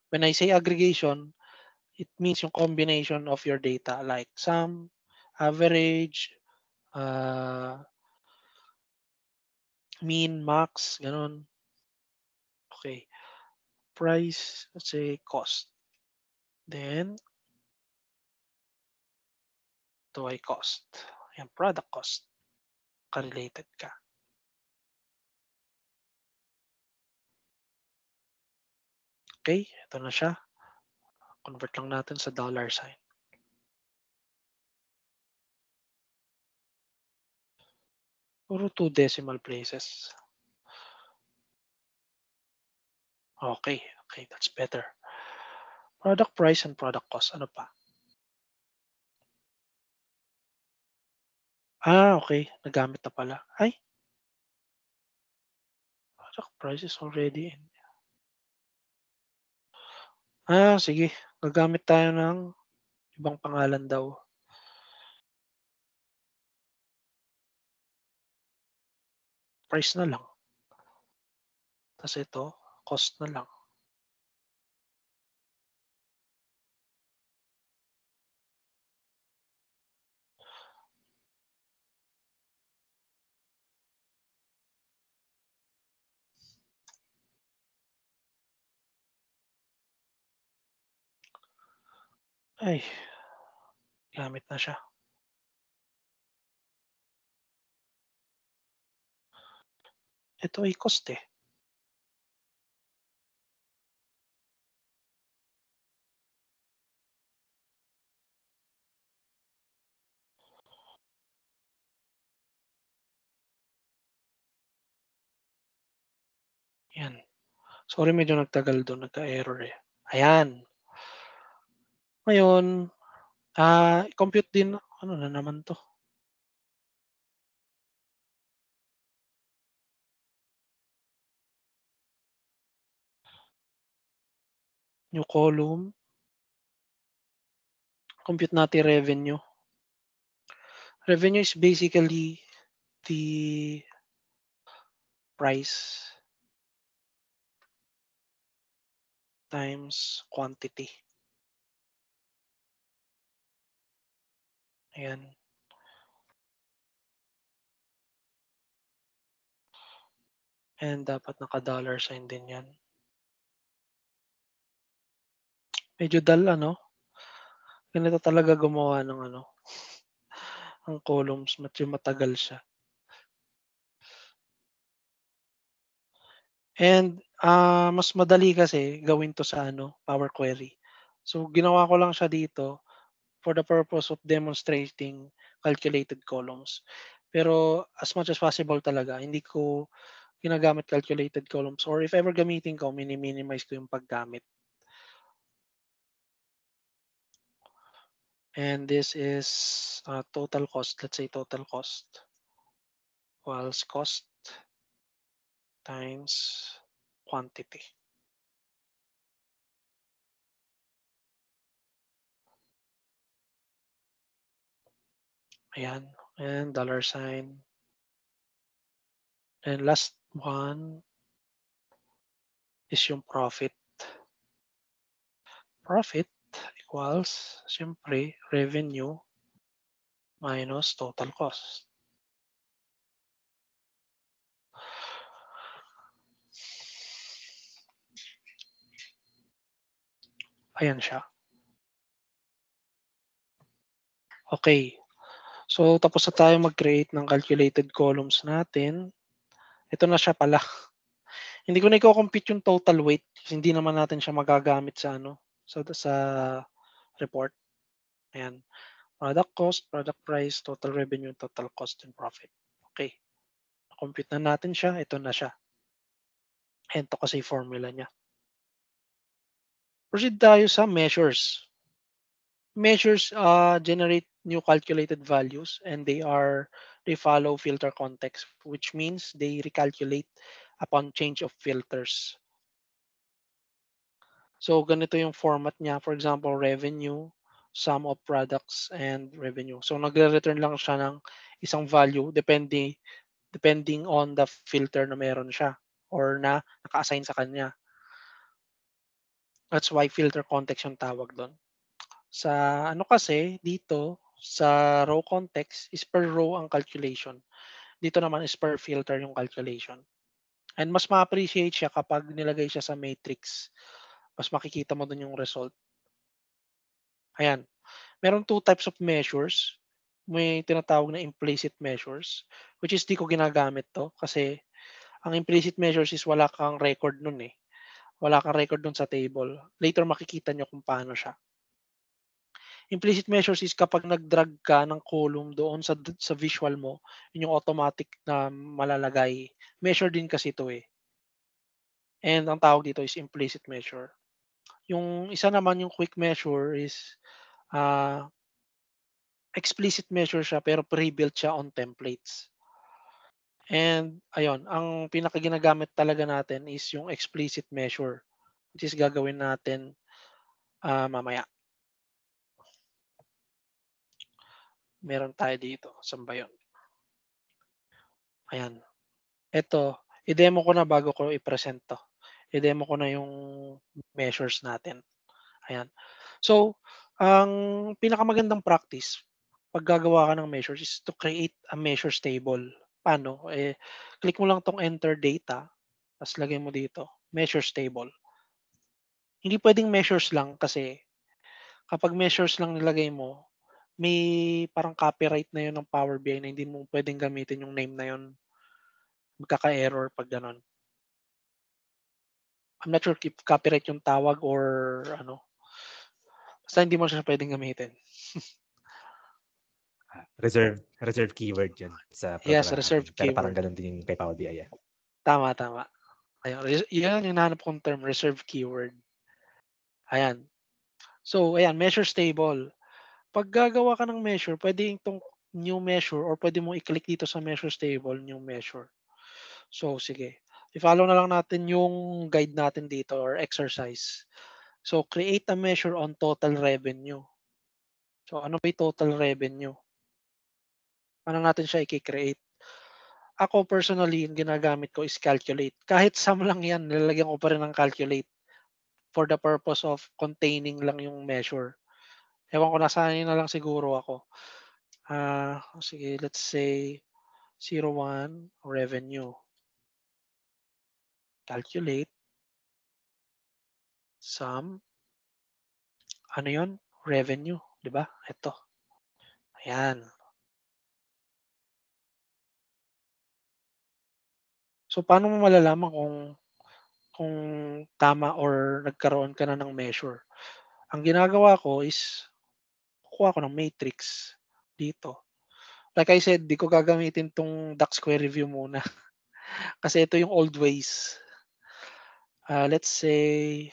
When I say aggregation, it means yung combination of your data like sum, average, mean, max, ganun. Okay. Price, let's say cost. Then, ito ay cost. Ayan, product cost. Ka-related ka. Okay, ito na siya. Convert lang natin sa $sign. Puro 2 decimal places. Okay, that's better. Product price and product cost. Ano pa? Okay. Nagamit na pala. Ay! Product price is already in. Sige. Gagamit tayo ng ibang pangalan daw. Price na lang. Tas ito, cost na lang. Ay, gamit na siya. Ito ay cost eh. Yan. Sorry, medyo nagtagal doon. Nagka-error eh. Ayan. Ngayon, compute din. Ano na naman to? New column. Compute natin revenue. Revenue is basically the price times quantity. Ayan. And dapat naka-dollar sign din yan. Medyo dull, ano? Ganito talaga gumawa ng ang columns. Medyo matagal siya. And mas madali kasi gawin to sa Power Query. So ginawa ko lang siya dito for the purpose of demonstrating calculated columns. Pero as much as possible talaga, hindi ko ginagamit calculated columns, or if ever gamitin ko, mini-minimize ko yung paggamit. And this is total cost. Let's say total cost equals cost times quantity. Ayan. And dollar sign. And last one is yung profit. Profit equals, siyempre, revenue minus total cost. Ayan siya. Okay. So, tapos na tayo mag-create ng calculated columns natin. Ito na siya pala. Hindi ko na i-compute yung total weight. Hindi naman natin siya magagamit sa sa report. Ayan. Product cost, product price, total revenue, total cost, and profit. Okay. Compute na natin siya. Ito na siya. And ito kasi formula niya. Proceed tayo sa measures. Measures generate new calculated values, and they follow filter context, which means they recalculate upon change of filters. So ganito yung format niya. For example, revenue, sum of products, and revenue. So nagre-return lang siya ng isang value depending on the filter na meron siya or na naka-assign sa kanya. That's why filter context yung tawag doon. Sa kasi dito sa row context is per row ang calculation. Dito naman is per filter yung calculation. And mas ma-appreciate siya kapag nilagay siya sa matrix. Mas makikita mo dun yung result. Ayan. Meron two types of measures. May tinatawag na implicit measures, which is di ko ginagamit to kasi ang implicit measures is wala kang record nun eh. Wala kang record nun sa table. Later makikita nyo kung paano siya. Implicit measures is kapag nag-drag ka ng column doon sa visual mo, yun yung automatic na malalagay. Measure din kasi ito eh. And ang tawag dito is implicit measure. Yung isa naman yung quick measure is ah, explicit measure siya pero pre-built siya on templates. And ayun, ang pinakaginagamit talaga natin is yung explicit measure, which is gagawin natin mamaya. Meron tayo dito. Saan ba yun? Ayan. Ito, i-demo ko na bago ko i-present to. I-demo ko na yung measures natin. Ayan. So, ang pinakamagandang practice pag gagawa ka ng measures is to create a measures table. Paano? Click mo lang tong enter data, tapos lagay mo dito, measures table. Hindi pwedeng measures lang kasi kapag measures lang nilagay mo, may parang copyright na yun ng Power BI na hindi mo pwedeng gamitin yung name na yun. Magkaka-error pag ganun. I'm not sure if copyright yung tawag or ano. Basta hindi mo siya pwedeng gamitin. Reserve keyword yun sa program Yes, reserved natin. Pero parang keyword. ganun din yung kay Power BI. Tama, tama. Ayun, yan yung nahanap kong term, reserved keyword. Ayan. So, ayan, measures table. Pag gagawa ka ng measure, pwede itong new measure or pwede mo i-click dito sa measures table, new measure. So, sige. I-follow na lang natin yung guide natin dito or exercise. So, create a measure on total revenue. So, ano ba yung total revenue? Paano natin siya i-create? Ako personally, yung ginagamit ko is calculate. Kahit sum lang yan, nilalagyan ko pa rin ng calculate for the purpose of containing lang yung measure. Ewan ko, nasanay na lang siguro ako. Sige, let's say 01 revenue. Calculate. Sum. Ano yun? Revenue. Di ba? Ito. Ayan. So, paano mo malalaman kung tama or nagkaroon ka na ng measure? Ang ginagawa ko is kukuha ko ng matrix dito. Like I said, di ko gagamitin tong DAX query view muna. Kasi ito yung old ways. Let's say,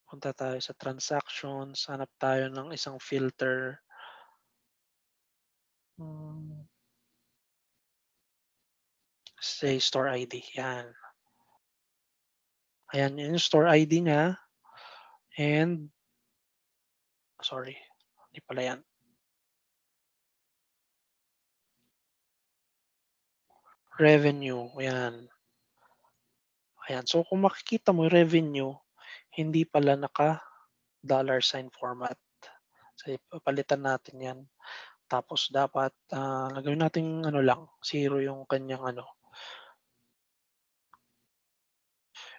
punta tayo sa transactions, hanap tayo ng isang filter. Say store ID. Yan. Ayan, yun yung store ID niya. And, sorry, hindi pala yan. Revenue. Ayan. Ayan. So, kung makikita mo yung revenue, hindi pala naka $sign format. So, palitan natin yan. Tapos, dapat, lagawin natin ano lang, 0 yung kanyang ano.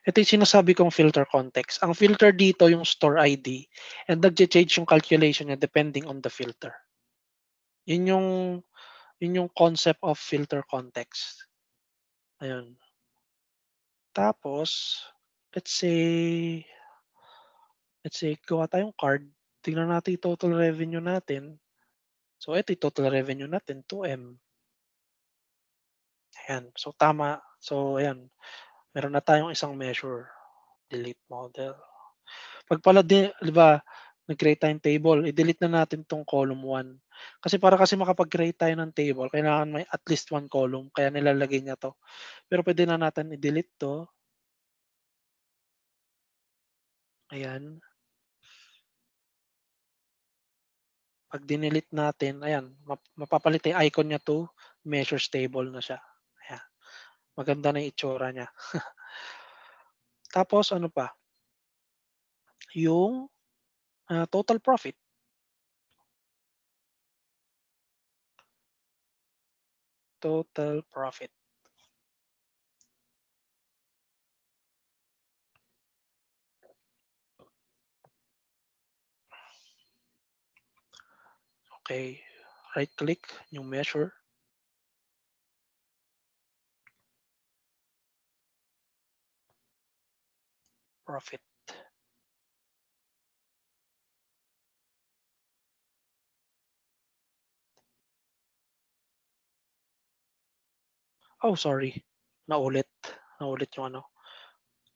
Ito yung sinasabi kong filter context. Ang filter dito yung store ID and nag-change yung calculation niya depending on the filter. Yun yung concept of filter context. Ayun. Tapos, let's say gawa tayong card. Tingnan natin yung total revenue natin. So, ito yung total revenue natin, 2M. Ayan. So, tama. So, ayan. Meron na tayong isang measure. Delete model. Pag pala, di ba, nag-create tayong table, i-delete na natin tong column 1. Kasi para kasi makapag-create tayo ng table, kailangan may at least 1 column. Kaya nilalagay niya to. Pero pwede na natin i-delete to. Ayan. Pag dinelete natin, ayan, mapapalit yung icon niya to measures table na siya. Ayan. Maganda na yung itsura niya. Tapos ano pa? Yung total profit. Total profit. Okay. Right click, yung measure. Profit. Oh, sorry. Naulit. Naulit yung ano.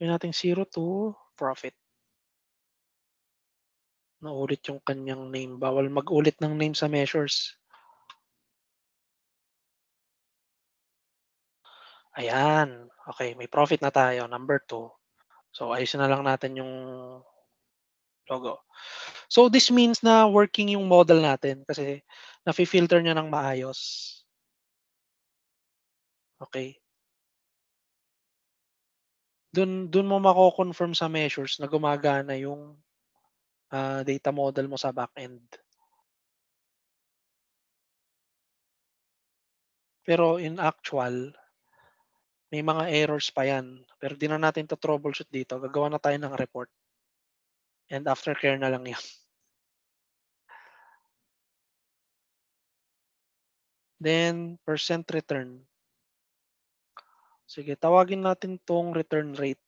Gawin natin 0 to profit. Naulit yung kanyang name. Bawal mag-ulit ng name sa measures. Ayan. Okay, may profit na tayo. Number 2. So, ayusin na lang natin yung logo. So, this means na working yung model natin kasi nafi-filter niya ng maayos. Okay. Dun mo mako-confirm sa measures na gumagana yung data model mo sa backend. Pero in actual, may mga errors pa yan. Pero di na natin to troubleshoot dito. Gagawa na tayo ng report. And aftercare na lang yan. Then, percent return. Sige, tawagin natin tong return rate.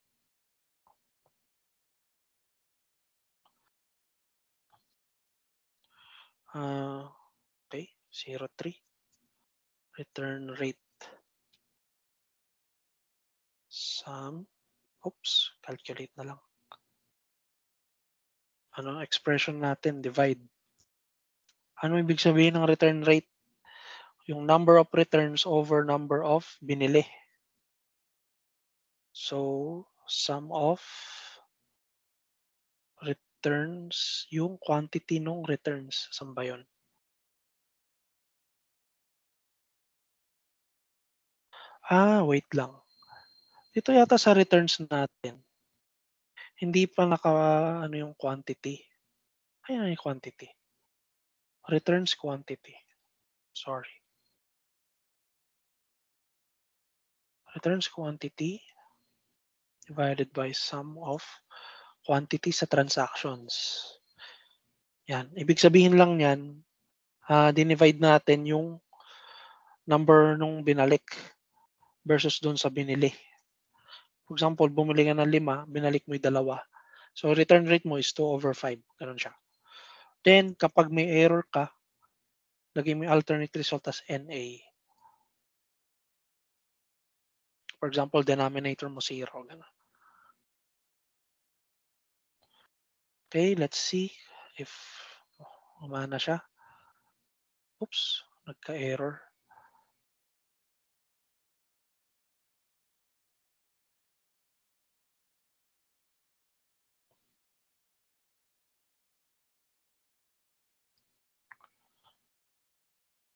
Okay, 0.3. Return rate. Sum. Oops, calculate na lang. Ano expression natin? Divide. Ano ibig sabihin ng return rate? Yung number of returns over number of binili. So, sum of returns, yung quantity ng returns. Saan ba yun? Wait lang. Dito yata sa returns natin. Hindi pa ano yung quantity. Ayan yung quantity. Returns quantity. Sorry. Returns quantity divided by sum of quantity sa transactions. Yan. Ibig sabihin lang yan, dinivide natin yung number nung binalik versus doon sa binili. For example, bumili ka ng 5, binalik mo yung 2. So, return rate mo is 2 over 5. Ganun siya. Then, kapag may error ka, lagay mo yung alternate result as NA. For example, denominator mo 0. Ganun. Okay, let's see if umana siya. Oops, nagka-error.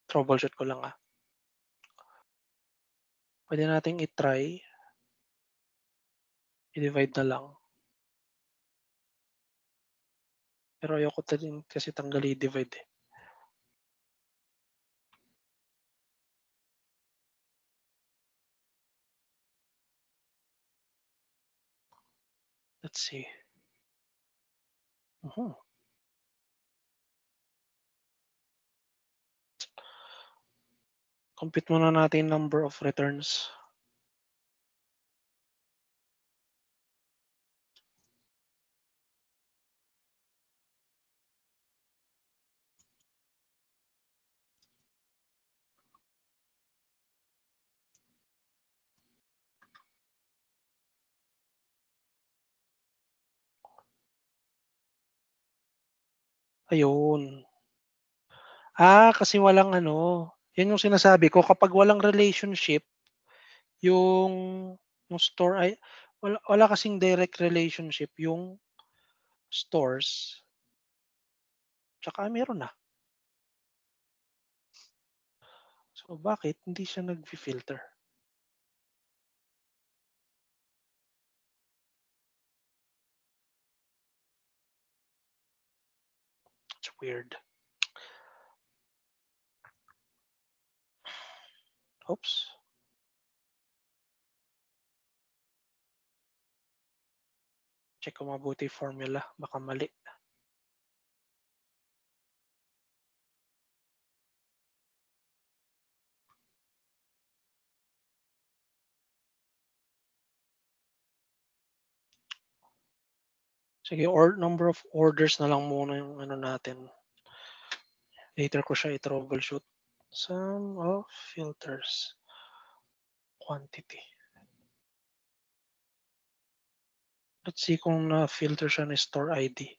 Troubleshoot ko lang Pwede nating i-try. I-divide na lang. Pero ayoko din kasi tanggal i-divide eh. Let's see. Compute muna natin number of returns. Ayun. Kasi walang ano. Yan yung sinasabi ko. Kapag walang relationship, yung store ay wala kasing direct relationship yung stores. Tsaka meron na. So bakit hindi siya nag-filter? It's weird. Oops. Check ko mabuti formula. Baka mali. Sige, number of orders na lang muna yung ano natin. Later ko siya i-troubleshoot. Sum of filters. quantity. Let's see kung na-filter siya ni store ID.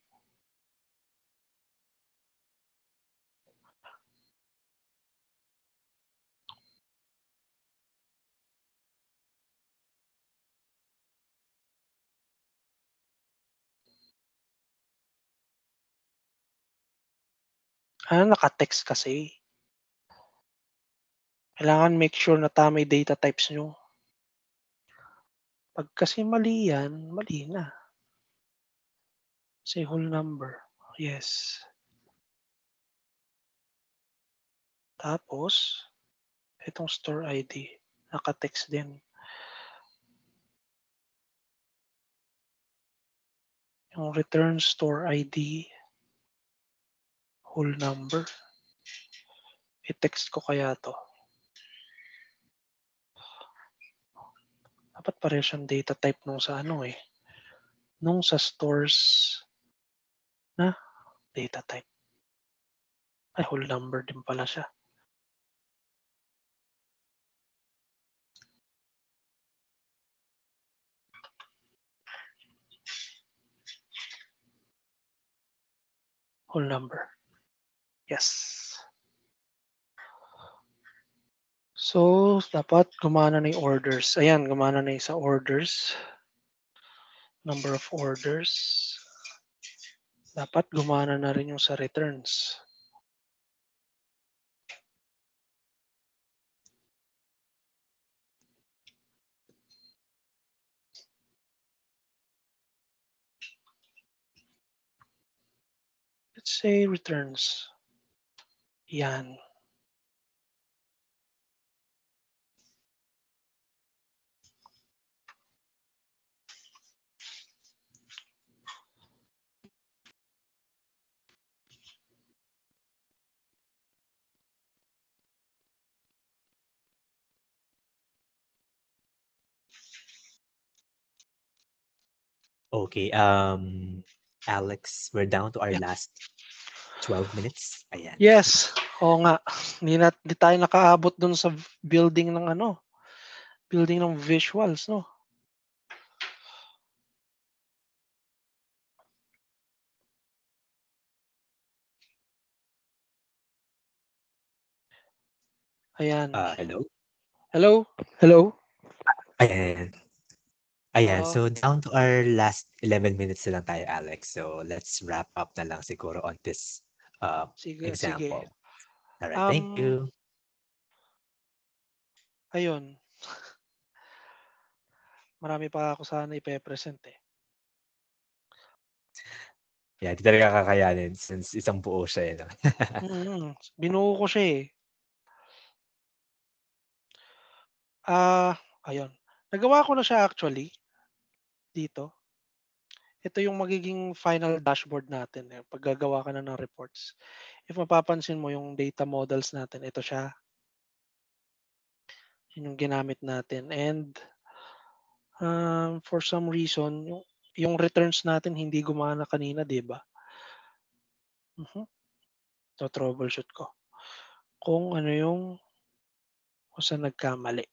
Naka-text kasi. Kailangan make sure na tama yung data types nyo. Pag kasi mali yan, mali na. Say whole number. Yes. Tapos, itong store ID, naka-text din. Yung return store ID, whole number. I-text ko kaya to. Dapat pareho siyang data type nung sa nung sa stores na data type. Ay, whole number din pala siya. Whole number. Yes. So, dapat gumana na yung orders. Ayan, gumana na yung sa orders. Number of orders. Dapat gumana na rin yung sa returns. Let's say returns. Yan. Okay, Alex, we're down to our Yeah. last 12 minutes. Ayan. Yes. Oo nga. Hindi tayo nakaabot dun sa building ng building ng visuals, no? Ayan. Hello? Hello? Hello? Ayan. Ayan, Oo. so down to our last 11 minutes na lang tayo, Alex. So let's wrap up na lang siguro on this Sige. example. Alright, thank you. Ayun. Marami pa ako sana ipe-present eh. Yeah, di talaga kakayanin since isang buo siya. No? Binuo ko siya eh. Ayun. Nagawa ko na siya actually dito. Ito yung magiging final dashboard natin eh, pag gagawa ka na ng reports. If mapapansin mo yung data models natin, ito siya. Yun yung ginamit natin. And for some reason, yung returns natin hindi gumana kanina, di ba? So, troubleshoot ko. Kung ano yung kung saan nagkamali.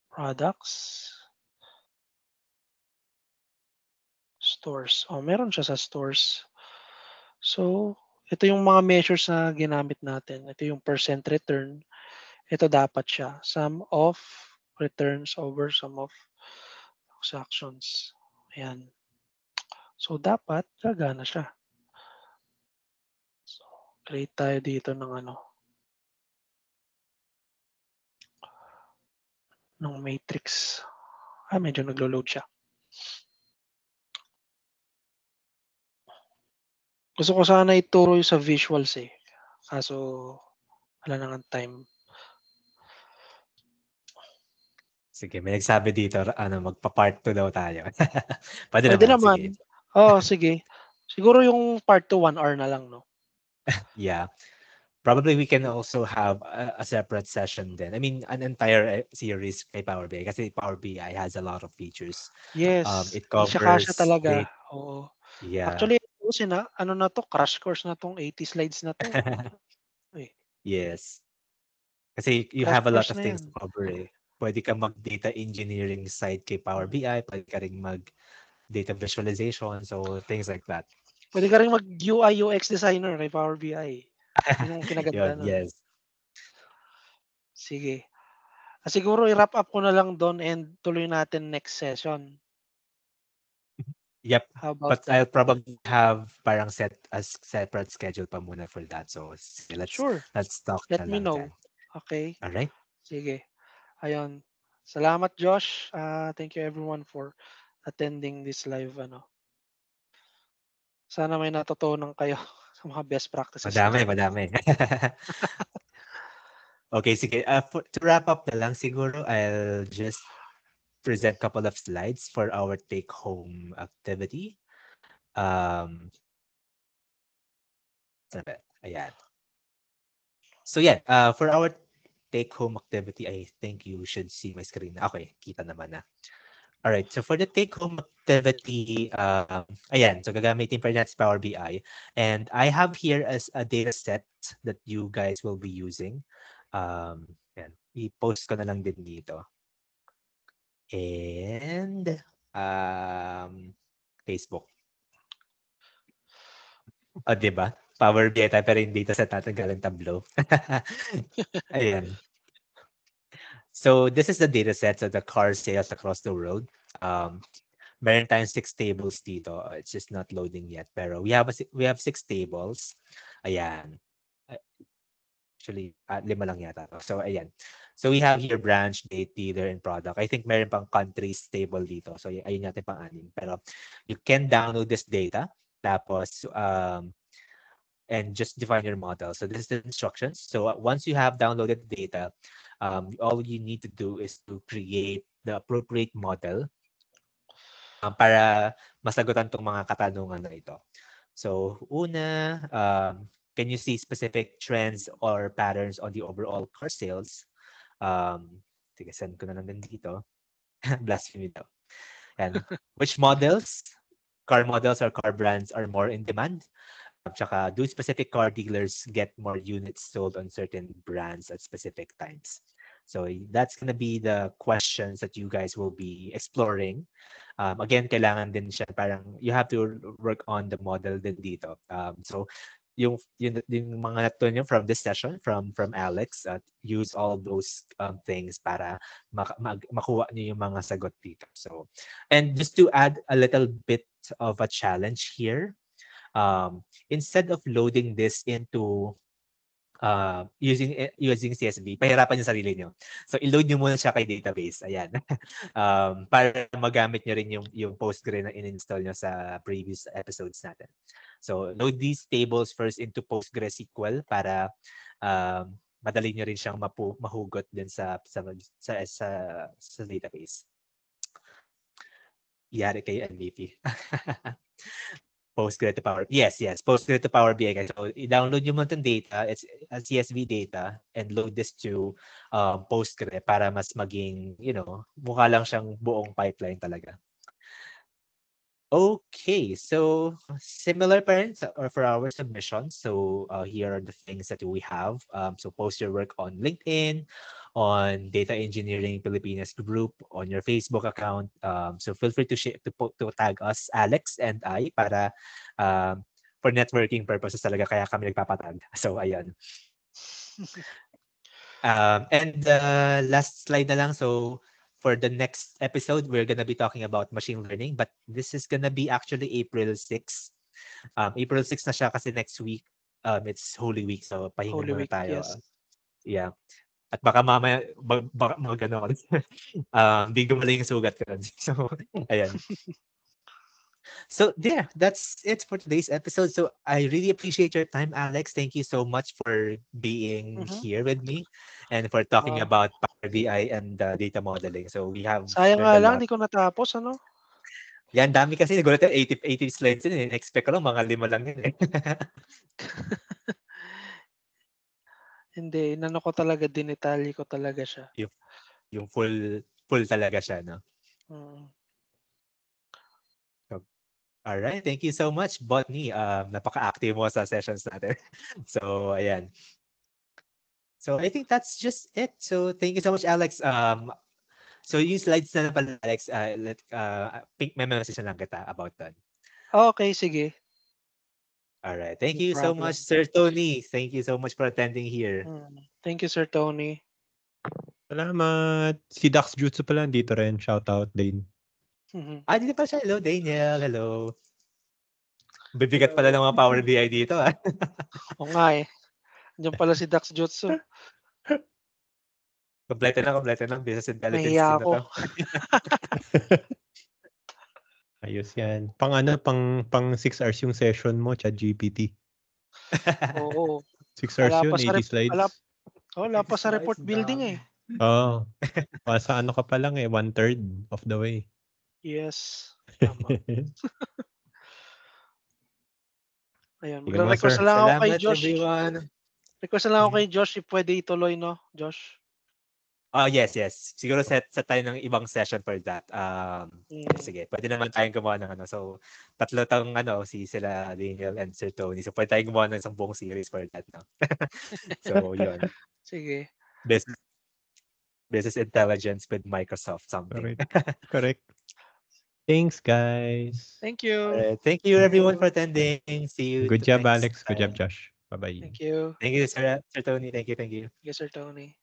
Products. Stores. Meron siya sa stores. So, ito yung mga measures na ginamit natin. Ito yung percent return. Ito dapat siya. Sum of returns over sum of transactions. Ayan. So, dapat gagana siya. So, create tayo dito ng ng matrix. Medyo naglo-load siya. Gusto ko sana ituro yung sa visuals eh. Kaso, wala na ng time. Sige, may nagsabi dito, magpa-part 2 daw tayo. Pwede naman. Sige. Sige. Siguro yung part 2, 1 hour na lang, no? Yeah. Probably we can also have a separate session then. I mean, an entire series kay Power BI kasi Power BI has a lot of features. Yes. It covers Siya talaga. Oo. Yeah. Actually, crash course na tong 80 slides na to. Yes. Kasi you Crash have a lot course of na things yan. to cover eh. Pwede ka mag-data engineering side kay Power BI, pwede ka rin mag-data visualization, so things like that. Pwede ka rin mag-UI UX designer kay Power BI. Yun yung kinaganda Yun, nun. yes. Sige. Siguro i-wrap up ko na lang doon and tuloy natin next session. Yep. How about But I'll that? probably have parang set a separate schedule pa muna for that. So Sure. let's talk Let na me lang know. then. Okay. All right. Sige. Ayun. Salamat Josh. Thank you everyone for attending this live Sana may natutunan kayo sa mga best practices Madami, natin. madami. Okay, sige. To wrap up na lang, siguro I'll just present a couple of slides for our take-home activity. Ayan. So yeah, for our take-home activity, I think you should see my screen. Okay, kita naman na. All right, so for the take-home activity, ayan, so gagamitin pa natin Power BI. And I have here as a data set that you guys will be using. Ayan, i-post ko na lang din dito. And Facebook. O, diba? Power BI tayo, pero yung data set natin galing Tableau. Ayan. So this is the data set of the car sales across the world. Meron tayong 6 tables dito. It's just not loading yet. Pero we have 6 tables. Ayan. Actually, 5 lang yata. So ayan. So we have here branch, date, dealer, and product. I think meron pang countries table dito. So ayun natin pang 6. Pero you can download this data. Tapos and just define your model. So this is the instructions. So once you have downloaded the data, all you need to do is to create the appropriate model para masagutan tong mga katanungan na ito. So una, can you see specific trends or patterns on the overall car sales? Sige, send ko na lang din dito. Blasphemy daw. And which car models or car brands are more in demand? Tsaka, do specific car dealers get more units sold on certain brands at specific times? So that's gonna be the questions that you guys will be exploring. Again, kailangan din siya parang you have to work on the model din dito. So yung mga natutunan from this session from Alex, use all those things para makuha niyo yung mga sagot dito. So, and just to add a little bit of a challenge here, instead of loading this into using CSV, pahirapan yung sarili nyo. So, i-load nyo muna siya kay database. Ayan. Para magamit nyo rin yung Postgre na in-install nyo sa previous episodes natin. So, load these tables first into PostgreSQL para madali nyo rin siyang mahugot din sa database. Yari kay MVP. Postgre to Power. Yes. Postgre to Power BI. So, i-download nyo mo itong data. It's a CSV data and load this to Postgre para mas maging, mukha lang siyang buong pipeline talaga. Okay, so similar parents or for our submission. So here are the things that we have. So post your work on LinkedIn, on Data Engineering Pilipinas group, on your Facebook account. So feel free to tag us, Alex and I, para for networking purposes talaga kaya kami nagpapatag. So ayan. And last slide na lang. So for the next episode, we're gonna be talking about machine learning, but this is gonna be actually April 6. April 6 na siya kasi next week, it's Holy Week, so pahinga Holy muna Week, tayo. yes. Yeah. At baka mamaya, baka magano di gumaling yung sugat ko. So, ayan. So yeah, that's it for today's episode. So I really appreciate your time, Alex. Thank you so much for being here with me and for talking about Power BI and data modeling. So we have Sayang learned nga a lang, lot. di ko natapos, Yan, dami kasi. Nagulat 80 slides yun. Expect ko lang mga 5 lang yun. Hindi, ko talaga, dinetalye ko talaga siya. Yung full talaga siya, no? Alright, thank you so much, Botany. Napaka-active mo sa sessions natin. So, ayan. So I think that's just it. So thank you so much, Alex. So yung slides na lang pala, Alex, pink may message na lang kita about that. Okay, sige. All right. Thank No you so problem. much, Sir Tony. Thank you so much for attending here. Thank you, Sir Tony. Salamat. Si Dax Jutsu pala dito rin. Shout out, Dane. Dito pa siya. Hello, Daniel. Hello. Bibigat pala ng mga Power BI dito. Oo nga eh. Diyan pala si Dax Jutsu. Kompleto na. Business intelligence Nahiya team na ako. to. Ayos yan. Pang 6 hours yung session mo, ChatGPT. Oo. 6 hours Wala yun, pa sa 80 slides. Wala pa sa report Slides, building dami. eh. Oo. Sa ano ka pa lang 1/3 of the way. Yes. Tama. Ayun. Sige, mga Magre-request sir. na lang ako kay Salamat, Josh. everyone. Request na lang ako kay Josh if pwede ituloy, no? Josh? Yes. Siguro set tayo ng ibang session for that. Sige, pwede naman tayong gumawa ng ano. So, tatlo tang si sila Daniel and Sir Tony. So, pwede tayong gumawa ng isang buong series for that. No? So, yun. Sige. Business intelligence with Microsoft something. Correct. Thanks, guys. Thank you. All right. Thank you, everyone, for attending. See you. Good job, next Alex. Good job, time. Josh. Bye-bye. Thank you. Thank you, Sir Tony. Thank you. Thank you, Sir Tony.